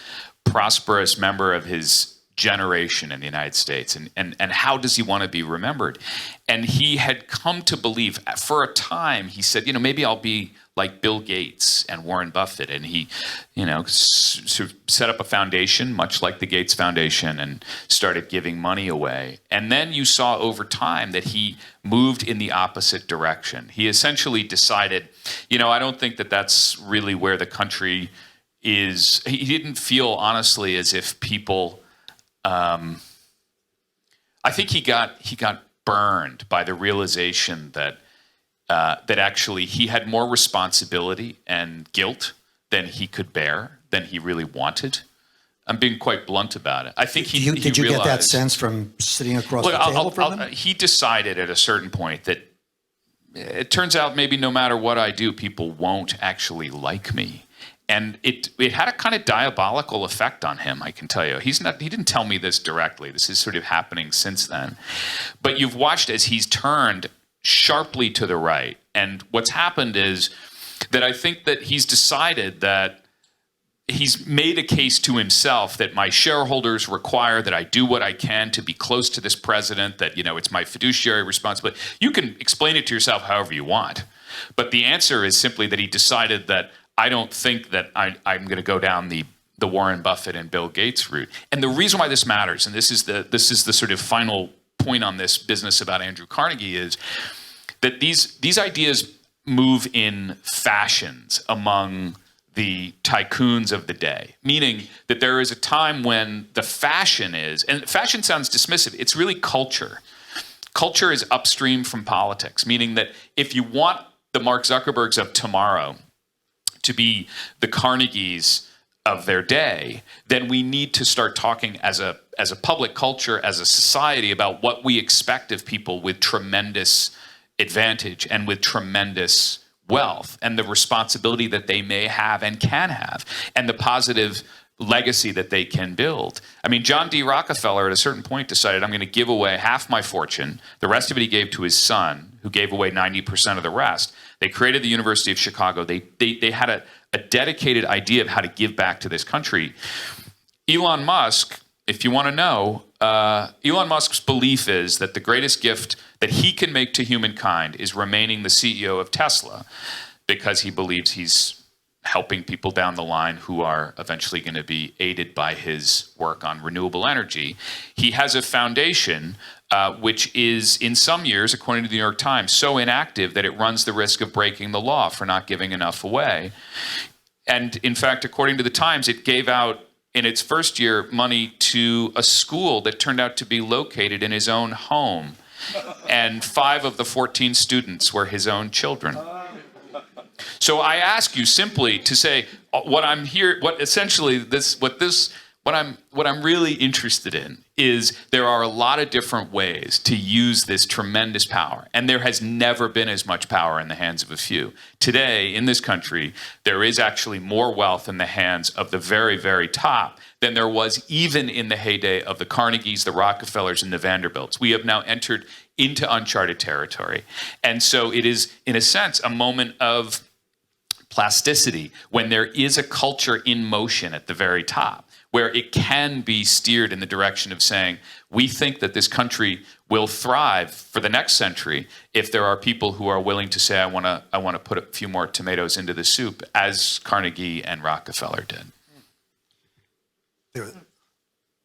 prosperous member of his generation in the United States, and how does he want to be remembered? And he had come to believe, for a time, he said, maybe I'll be like Bill Gates and Warren Buffett, and he, set up a foundation, much like the Gates Foundation, and started giving money away. And then you saw over time that he moved in the opposite direction. He essentially decided, I don't think that that's really where the country is. He didn't feel, honestly, as if people... I think he got burned by the realization that actually he had more responsibility and guilt than he could bear, than he really wanted. I'm being quite blunt about it. I think he did you realized, get that sense from sitting across the table from him? He decided at a certain point that it turns out maybe no matter what I do, people won't actually like me. And it had a kind of diabolical effect on him, I can tell you. He didn't tell me this directly. This is sort of happening since then. But you've watched as he's turned sharply to the right. And what's happened is that I think that he's decided that he's made a case to himself that my shareholders require that I do what I can to be close to this president, that, it's my fiduciary responsibility. You can explain it to yourself however you want. But the answer is simply that he decided that I don't think that I'm going to go down the Warren Buffett and Bill Gates route. And the reason why this matters, and this is the sort of final point on this business about Andrew Carnegie, is that these ideas move in fashions among the tycoons of the day, meaning that there is a time when the fashion is, and fashion sounds dismissive, it's really culture. Culture is upstream from politics, meaning that if you want the Mark Zuckerbergs of tomorrow to be the Carnegies of their day, then we need to start talking as a public culture, as a society, about what we expect of people with tremendous advantage and with tremendous wealth, and the responsibility that they may have and can have, and the positive legacy that they can build. I mean, John D. Rockefeller at a certain point decided, I'm going to give away half my fortune. The rest of it he gave to his son, who gave away 90% of the rest. They created the University of Chicago. They had a dedicated idea of how to give back to this country. Elon Musk, if you want to know, Elon Musk's belief is that the greatest gift that he can make to humankind is remaining the CEO of Tesla, because he believes he's helping people down the line who are eventually going to be aided by his work on renewable energy. He has a foundation which is, in some years, according to the New York Times, so inactive that it runs the risk of breaking the law for not giving enough away. And in fact, according to the Times, it gave out in its first year money to a school that turned out to be located in his own home. And 5 of the 14 students were his own children. So I ask you simply to say what I'm really interested in is there are a lot of different ways to use this tremendous power. And there has never been as much power in the hands of a few. Today, in this country, there is actually more wealth in the hands of the very, very top than there was even in the heyday of the Carnegies, the Rockefellers, and the Vanderbilts. We have now entered into uncharted territory. And so it is, in a sense, a moment of plasticity when there is a culture in motion at the very top, where it can be steered in the direction of saying, we think that this country will thrive for the next century if there are people who are willing to say, I want to put a few more tomatoes into the soup, as Carnegie and Rockefeller did.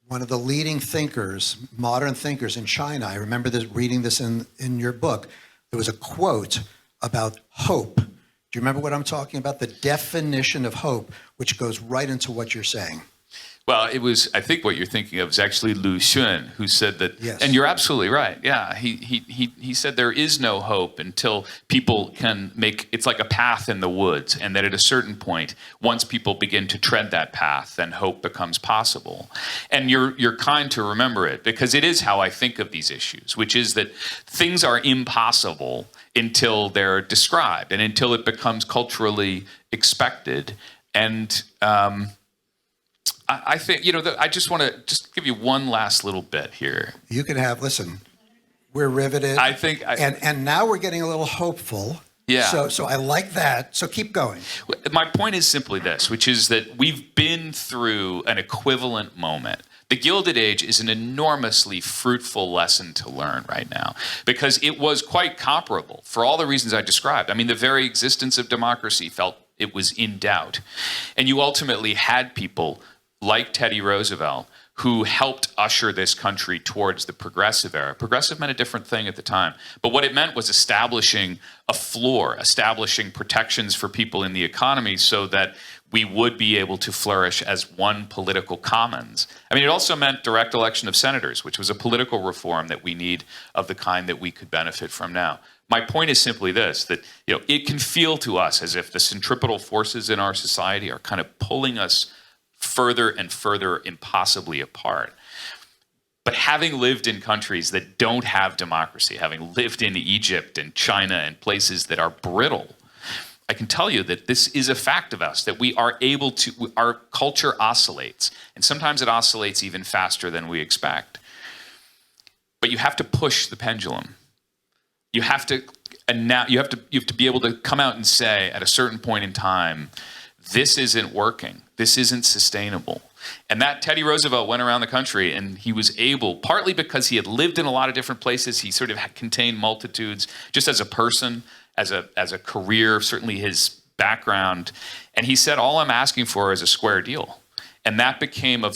One of the leading thinkers, modern thinkers in China, I remember reading this in your book, there was a quote about hope. Do you remember what I'm talking about? The definition of hope, which goes right into what you're saying. Well, I think what you're thinking of is actually Lu Xun, who said that, yes. And you're absolutely right. Yeah, he said there is no hope until people can it's like a path in the woods, and that at a certain point, once people begin to tread that path, then hope becomes possible. And you're kind to remember it, because it is how I think of these issues, which is that things are impossible until they're described and until it becomes culturally expected. And I think, I just want to give you one last little bit here. You can listen, we're riveted. I think, and now we're getting a little hopeful. Yeah. So I like that. So keep going. My point is simply this, which is that we've been through an equivalent moment. The Gilded Age is an enormously fruitful lesson to learn right now, because it was quite comparable for all the reasons I described. I mean, the very existence of democracy felt it was in doubt. And you ultimately had people like Teddy Roosevelt, who helped usher this country towards the progressive era. Progressive meant a different thing at the time. But what it meant was establishing a floor, establishing protections for people in the economy so that we would be able to flourish as one political commons. I mean, it also meant direct election of senators, which was a political reform that we need of the kind that we could benefit from now. My point is simply this, that it can feel to us as if the centripetal forces in our society are kind of pulling us further and further impossibly apart. But having lived in countries that don't have democracy, having lived in Egypt and China and places that are brittle, I can tell you that this is a fact of us, that we are able to, our culture oscillates. And sometimes it oscillates even faster than we expect. But you have to push the pendulum. You have to, and now you have to be able to come out and say at a certain point in time, this isn't working. This isn't sustainable. And that Teddy Roosevelt went around the country and he was able, partly because he had lived in a lot of different places, he sort of contained multitudes just as a person, as a career, certainly his background. And he said, all I'm asking for is a square deal. And that became a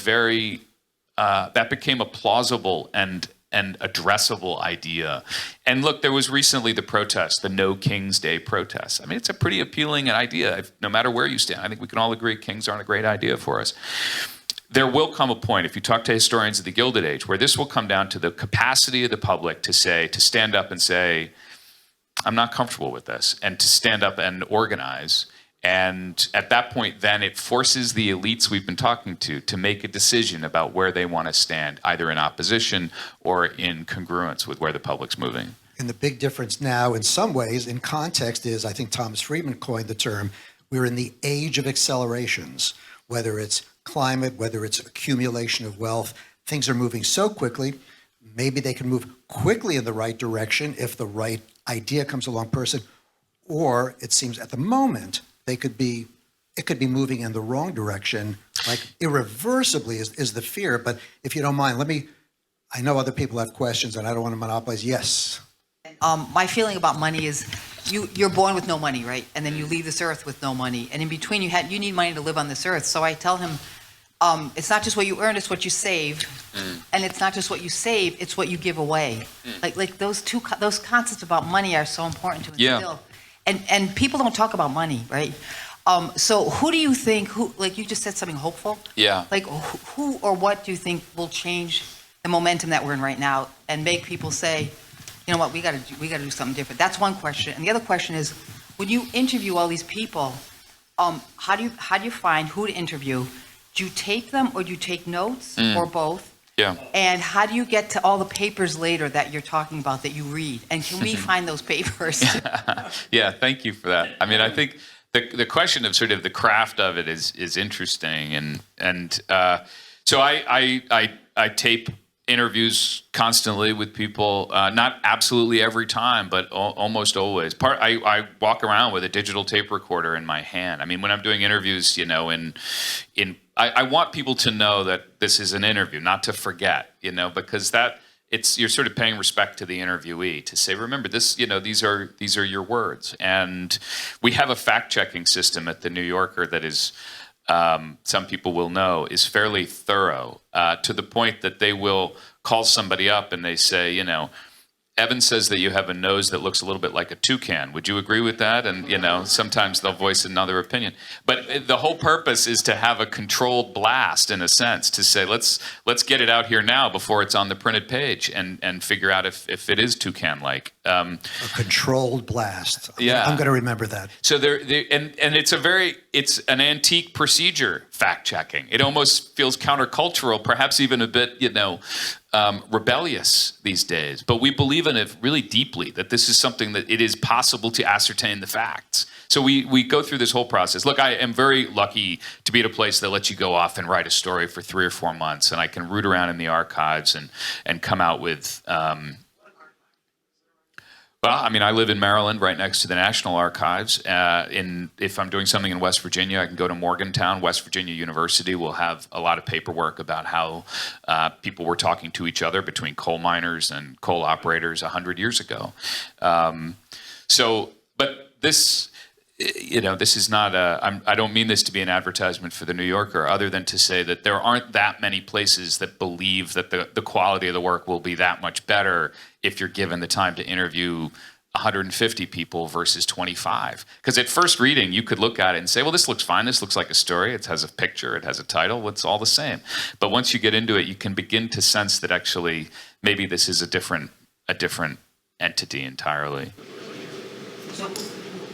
plausible and addressable idea. And look, there was recently the protest, the No King's Day protest. I mean, it's a pretty appealing idea, no matter where you stand. I think we can all agree kings aren't a great idea for us. There will come a point, if you talk to historians of the Gilded Age, where this will come down to the capacity of the public to stand up and say, I'm not comfortable with this, and to stand up and organize. And at that point, then it forces the elites we've been talking to make a decision about where they want to stand, either in opposition or in congruence with where the public's moving. And the big difference now, in some ways, in context, is, I think Thomas Friedman coined the term, we're in the age of accelerations, whether it's climate, whether it's accumulation of wealth. Things are moving so quickly. Maybe they can move quickly in the right direction if the right idea comes along person, or it seems at the moment it could be moving in the wrong direction, like irreversibly is the fear. But if you don't mind, I know other people have questions and I don't want to monopolize. Yes. My feeling about money is you're born with no money, right? And then you leave this earth with no money. And in between you need money to live on this earth. So I tell him, it's not just what you earn, it's what you save. And it's not just what you save, it's what you give away. Like those concepts about money are so important to instill. And people don't talk about money, right? So who do you think, like you just said something hopeful? Yeah. Like who or what do you think will change the momentum that we're in right now and make people say, you know what, we got to do something different? That's one question. And the other question is, when you interview all these people, how do you find who to interview? Do you tape them or do you take notes or both? Yeah. And how do you get to all the papers later that you're talking about that you read? And can we find those papers? Yeah, thank you for that. I mean, I think the question of sort of the craft of it is interesting, and so I tape interviews constantly with people, not absolutely every time, but almost always. I walk around with a digital tape recorder in my hand. I mean, when I'm doing interviews, you know, I want people to know that this is an interview, not to forget, you know, because you're sort of paying respect to the interviewee to say, remember this, you know, these are your words. And we have a fact-checking system at the New Yorker that is, some people will know, is fairly thorough, to the point that they will call somebody up and they say, you know, Evan says that you have a nose that looks a little bit like a toucan. Would you agree with that? And, you know, sometimes they'll voice another opinion. But the whole purpose is to have a controlled blast, in a sense, to say, let's get it out here now before it's on the printed page and figure out if it is toucan-like. A controlled blast. Yeah. I'm going to remember that. So it's an antique procedure, fact-checking. It almost feels countercultural, perhaps even a bit, you know, rebellious these days. But we believe in it really deeply, that this is something that it is possible to ascertain the facts. So we go through this whole process. Look, I am very lucky to be at a place that lets you go off and write a story for 3 or 4 months, and I can root around in the archives and come out with... Well, I mean, I live in Maryland, right next to the National Archives. If I'm doing something in West Virginia, I can go to Morgantown. West Virginia University will have a lot of paperwork about how people were talking to each other between coal miners and coal operators 100 years ago. But this, you know, this is not I don't mean this to be an advertisement for the New Yorker, other than to say that there aren't that many places that believe that the quality of the work will be that much better if you're given the time to interview 150 people versus 25. Because at first reading, you could look at it and say, well, this looks fine. This looks like a story. It has a picture. It has a title. It's all the same. But once you get into it, you can begin to sense that actually maybe this is a different entity entirely. So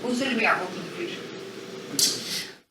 who's going to be our hope in the future?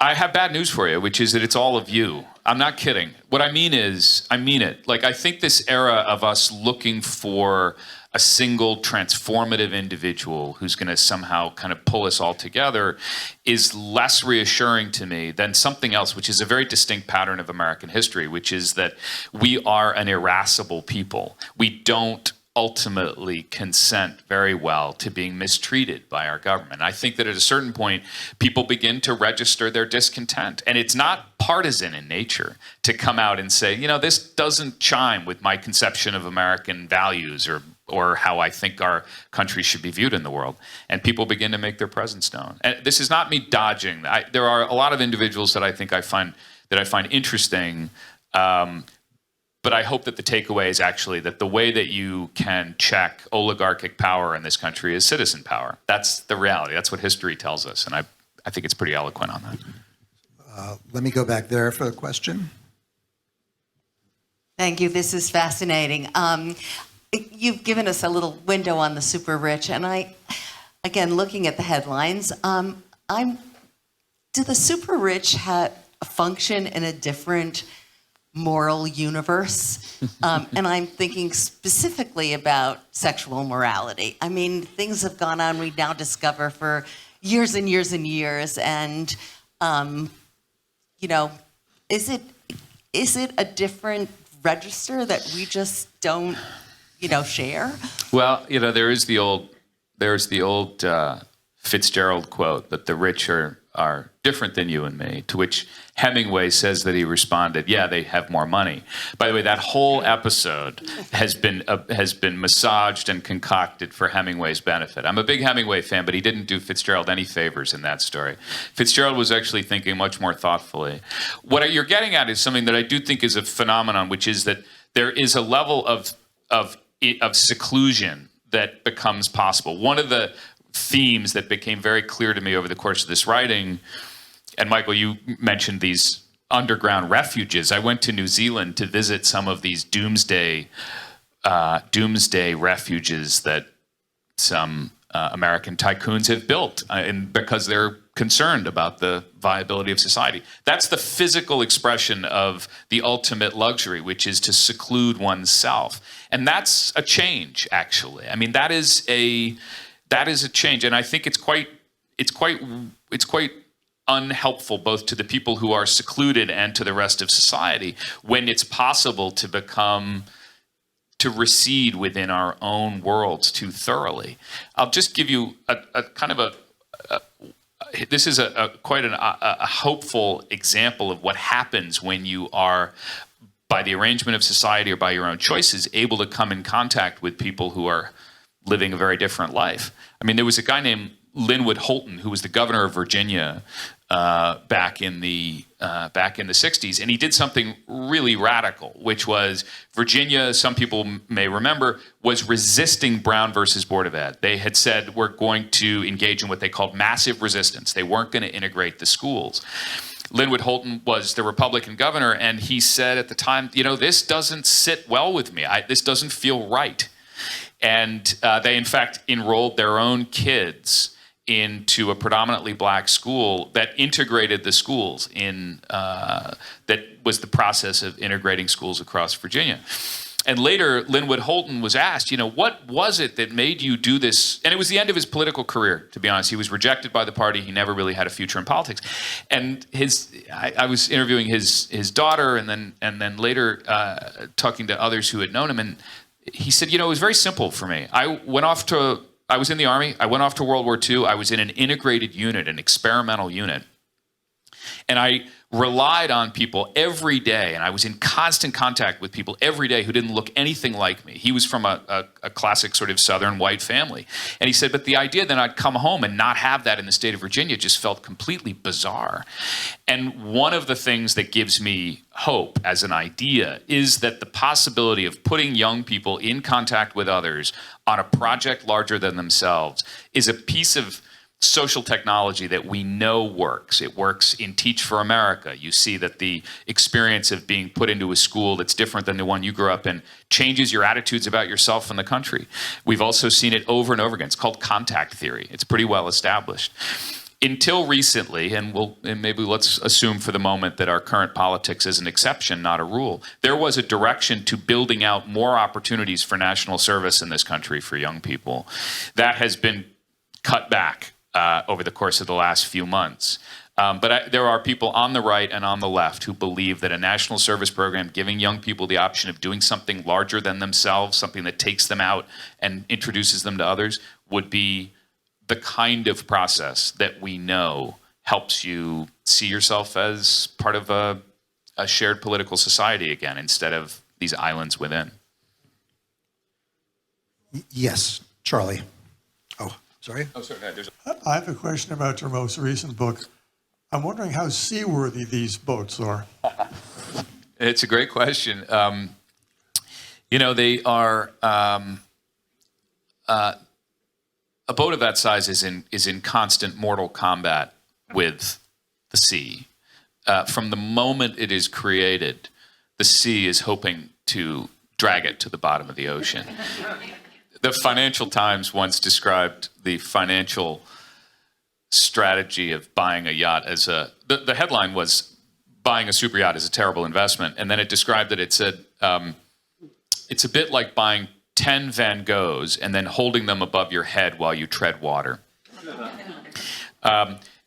I have bad news for you, which is that it's all of you. I'm not kidding. What I mean is, I mean it. Like, I think this era of us looking for a single transformative individual who's going to somehow kind of pull us all together is less reassuring to me than something else, which is a very distinct pattern of American history, which is that we are an irascible people. We don't ultimately consent very well to being mistreated by our government. I think that at a certain point, people begin to register their discontent. And it's not partisan in nature to come out and say, this doesn't chime with my conception of American values or how I think our country should be viewed in the world. And people begin to make their presence known. And this is not me dodging. There are a lot of individuals that I find interesting. But I hope that the takeaway is actually that the way that you can check oligarchic power in this country is citizen power. That's the reality. That's what history tells us. And I think it's pretty eloquent on that. Let me go back there for the question. Thank you. This is fascinating. You've given us a little window on the super rich. And again, looking at the headlines, do the super rich function in a different moral universe? And I'm thinking specifically about sexual morality. I mean, things have gone on, we now discover, for years and years and years. And, is it a different register that we just don't, share? Well, there's the old Fitzgerald quote that the rich are different than you and me, to which Hemingway says that he responded, yeah, they have more money. By the way, that whole episode has been massaged and concocted for Hemingway's benefit. I'm a big Hemingway fan, but he didn't do Fitzgerald any favors in that story. Fitzgerald was actually thinking much more thoughtfully. What you're getting at is something that I do think is a phenomenon, which is that there is a level of seclusion that becomes possible. One of the themes that became very clear to me over the course of this writing, and Michael, you mentioned these underground refuges. I went to New Zealand to visit some of these doomsday refuges that some American tycoons have built, because they're concerned about the viability of society. That's the physical expression of the ultimate luxury, which is to seclude oneself, and that's a change. Actually, I mean, that is a change, and I think it's quite unhelpful both to the people who are secluded and to the rest of society when it's possible to recede within our own worlds too thoroughly. I'll just give you a kind of this is quite a hopeful example of what happens when you are, by the arrangement of society or by your own choices, able to come in contact with people who are living a very different life. I mean, there was a guy named Linwood Holton, who was the governor of Virginia back in the 60s, and he did something really radical, which was Virginia, some people may remember, was resisting Brown versus Board of Ed. They had said, we're going to engage in what they called massive resistance. They weren't going to integrate the schools. Linwood Holton was the Republican governor, and he said at the time, this doesn't sit well with me. This doesn't feel right. And they, in fact, enrolled their own kids into a predominantly black school that integrated the schools that was the process of integrating schools across Virginia. And later, Linwood Holton was asked, what was it that made you do this? And it was the end of his political career, to be honest. He was rejected by the party. He never really had a future in politics. And I was interviewing his daughter, and then later talking to others who had known him, and he said, it was very simple for me. I was in the Army. I went off to World War II. I was in an integrated unit, an experimental unit. And I relied on people every day, and I was in constant contact with people every day who didn't look anything like me. He was from a classic sort of Southern white family. And he said, but the idea that I'd come home and not have that in the state of Virginia just felt completely bizarre. And one of the things that gives me hope as an idea is that the possibility of putting young people in contact with others on a project larger than themselves is a piece of social technology that we know works. It works in Teach for America. You see that the experience of being put into a school that's different than the one you grew up in changes your attitudes about yourself and the country. We've also seen it over and over again. It's called contact theory. It's pretty well established. until recently, and maybe let's assume for the moment that our current politics is an exception, not a rule, there was a direction to building out more opportunities for national service in this country for young people. That has been cut back over the course of the last few months. But there are people on the right and on the left who believe that a national service program giving young people the option of doing something larger than themselves, something that takes them out and introduces them to others, would be the kind of process that we know helps you see yourself as part of a shared political society again, instead of these islands within. Yes, Charlie. Oh, sorry. Oh, sorry. I have a question about your most recent book. I'm wondering how seaworthy these boats are. It's a great question. They are. A boat of that size is in constant mortal combat with the sea. From the moment it is created, the sea is hoping to drag it to the bottom of the ocean. The Financial Times once described the financial strategy of buying a yacht as the headline was, buying a super yacht is a terrible investment. And then it described it, it said, it's a bit like buying 10 Van Goghs and then holding them above your head while you tread water.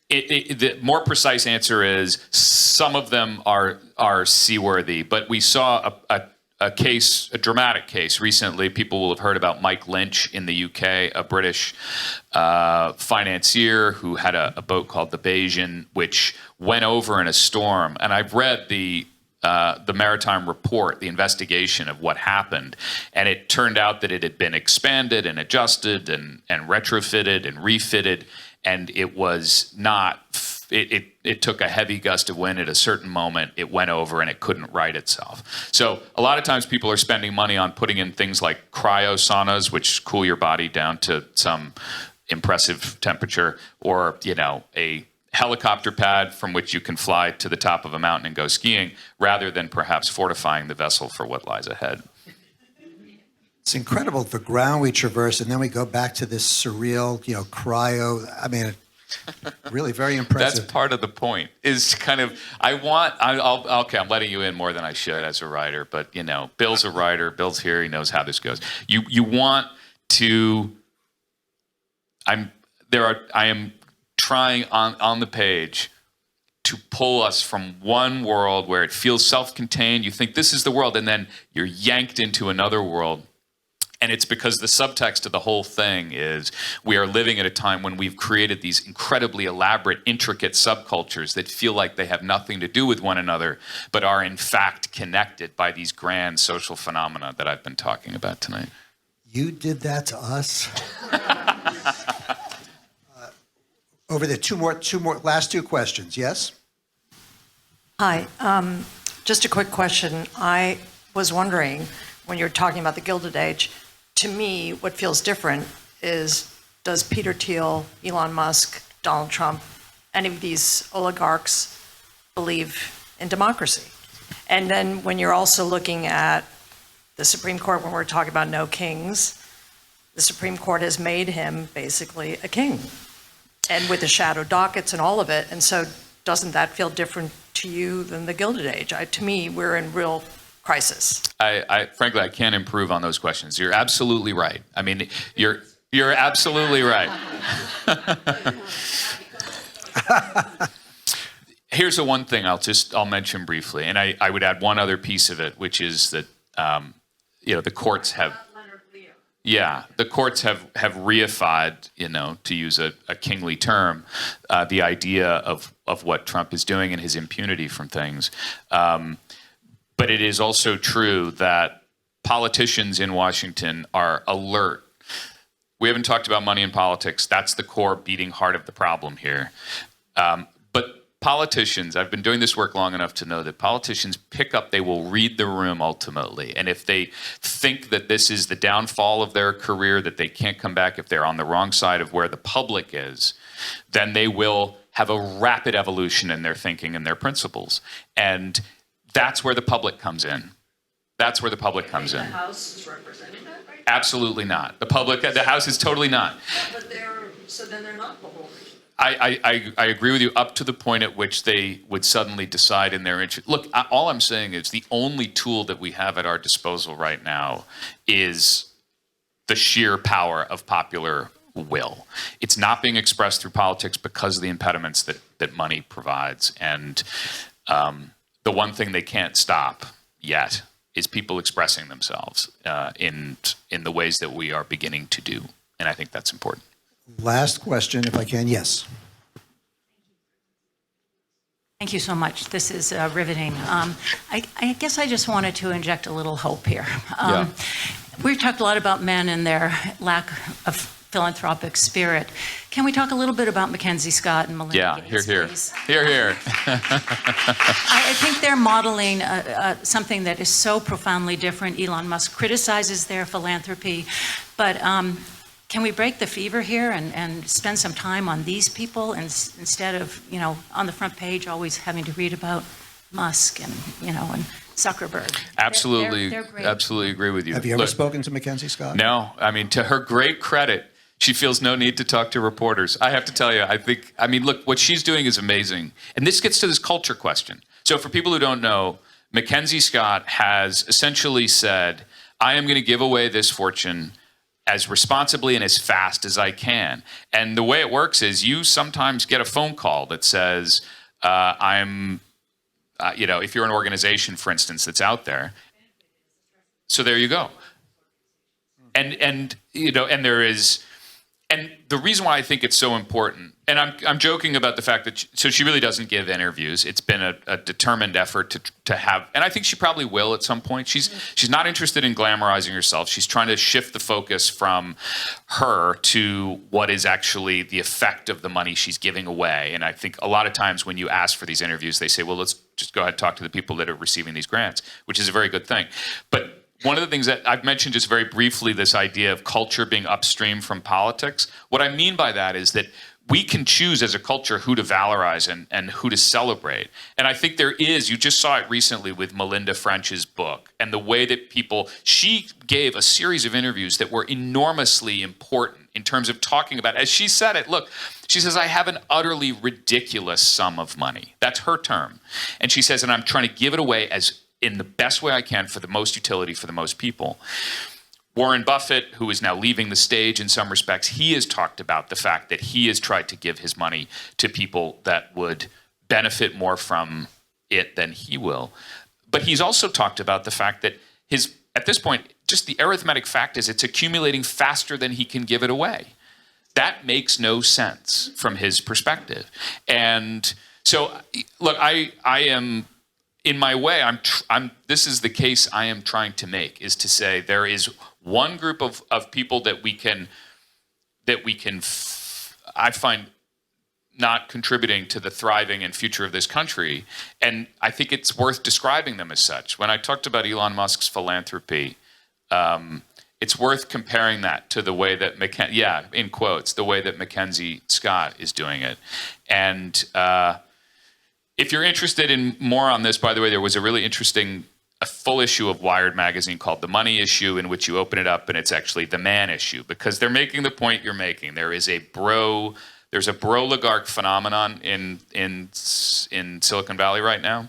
The more precise answer is some of them are seaworthy, but we saw a case, a dramatic case recently. People will have heard about Mike Lynch in the UK, a British financier who had a boat called the Bayesian, which went over in a storm. And I've read the Maritime Report, the investigation of what happened, and it turned out that it had been expanded and adjusted and retrofitted and refitted, and it was not. It took a heavy gust of wind at a certain moment. It went over and it couldn't right itself. So a lot of times people are spending money on putting in things like cryo saunas, which cool your body down to some impressive temperature, or a helicopter pad from which you can fly to the top of a mountain and go skiing, rather than perhaps fortifying the vessel for what lies ahead. It's incredible the ground we traverse, and then we go back to this surreal, cryo. I mean, really very impressive. That's part of the point. Is kind of okay. I'm letting you in more than I should as a writer, but Bill's a writer. Bill's here. He knows how this goes. You want to. I am trying on the page to pull us from one world where it feels self-contained. You think this is the world, and then you're yanked into another world. And it's because the subtext of the whole thing is we are living at a time when we've created these incredibly elaborate, intricate subcultures that feel like they have nothing to do with one another, but are in fact connected by these grand social phenomena that I've been talking about tonight. You did that to us. Over there, two more, last two questions. Yes? Hi. Just a quick question. I was wondering, when you're talking about the Gilded Age, to me, what feels different is, does Peter Thiel, Elon Musk, Donald Trump, any of these oligarchs believe in democracy? And then when you're also looking at the Supreme Court, when we're talking about no kings, the Supreme Court has made him basically a king, and with the shadow dockets and all of it. And so doesn't that feel different to you than the Gilded Age? To me, we're in real crisis. Frankly, I can't improve on those questions. You're absolutely right. I mean, you're absolutely right. Here's the one thing I'll mention briefly, and I would add one other piece of it, which is that the courts have. Yeah, the courts have reified, to use a kingly term, the idea of what Trump is doing and his impunity from things. But it is also true that politicians in Washington are alert. We haven't talked about money in politics. That's the core beating heart of the problem here. But politicians, I've been doing this work long enough to know that politicians they will read the room ultimately. And if they think that this is the downfall of their career, that they can't come back if they're on the wrong side of where the public is, then they will have a rapid evolution in their thinking and their principles. And that's where the public comes in. That's where the public comes in. The House is representing that, right? Absolutely not. The House is totally not. But so then they're not beholders. I agree with you up to the point at which they would suddenly decide in their interest. Look, all I'm saying is the only tool that we have at our disposal right now is the sheer power of popular will. It's not being expressed through politics because of the impediments that money provides. And the one thing they can't stop yet is people expressing themselves in the ways that we are beginning to do. And I think that's important. Last question, if I can. Yes. Thank you so much. This is riveting. I guess I just wanted to inject a little hope here. We've talked a lot about men and their lack of philanthropic spirit. Can we talk a little bit about Mackenzie Scott and Melinda Gates, please? Here. I think they're modeling something that is so profoundly different. Elon Musk criticizes their philanthropy, but can we break the fever here and spend some time on these people instead of, on the front page always having to read about Musk and Zuckerberg? Absolutely, They're great. Absolutely agree with you. Have you ever spoken to Mackenzie Scott? No, I mean, to her great credit, she feels no need to talk to reporters. I have to tell you, look, what she's doing is amazing. And this gets to this culture question. So for people who don't know, Mackenzie Scott has essentially said, I am going to give away this fortune as responsibly and as fast as I can. And the way it works is you sometimes get a phone call that says, if you're an organization, for instance, that's out there. So there you go. And there is, and the reason why I think it's so important, and I'm joking about the fact that she really doesn't give interviews. It's been a determined effort to have, and I think she probably will at some point. She's not interested in glamorizing herself. She's trying to shift the focus from her to what is actually the effect of the money she's giving away. And I think a lot of times when you ask for these interviews, they say, well, let's just go ahead and talk to the people that are receiving these grants, which is a very good thing. But one of the things that I've mentioned just very briefly, this idea of culture being upstream from politics. What I mean by that is that we can choose as a culture who to valorize and who to celebrate. And I think there is, you just saw it recently with Melinda French's book and the way that she gave a series of interviews that were enormously important in terms of talking about, as she said it, look, she says, I have an utterly ridiculous sum of money. That's her term. And she says, and I'm trying to give it away as in the best way I can for the most utility for the most people. Warren Buffett, who is now leaving the stage in some respects, he has talked about the fact that he has tried to give his money to people that would benefit more from it than he will. But he's also talked about the fact that at this point, just the arithmetic fact is it's accumulating faster than he can give it away. That makes no sense from his perspective. And so, look, I am, in my way, this is the case I am trying to make, is to say there is one group of people that we can I find not contributing to the thriving and future of this country, and I think it's worth describing them as such. When I talked about Elon Musk's philanthropy, it's worth comparing that to the way that in quotes, the way that Mackenzie Scott is doing it. And if you're interested in more on this, by the way, there was a really interesting a full issue of Wired magazine called The Money Issue, in which you open it up and it's actually the man issue, because they're making the point you're making. There's a broligarch phenomenon in Silicon Valley right now.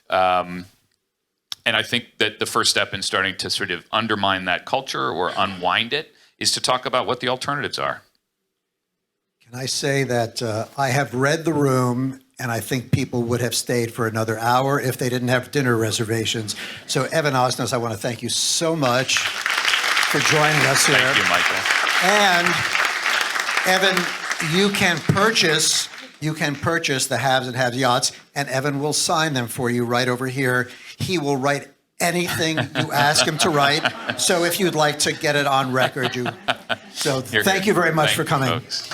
And I think that the first step in starting to sort of undermine that culture or unwind it is to talk about what the alternatives are. Can I say that I have read The Room, and I think people would have stayed for another hour if they didn't have dinner reservations. So Evan Osnos, I want to thank you so much for joining us here. Thank you, Michael. And Evan, you can purchase the Haves and Have Yachts, and Evan will sign them for you right over here. He will write anything you ask him to write. So if you'd like to get it on record, thank you very much for coming. Folks.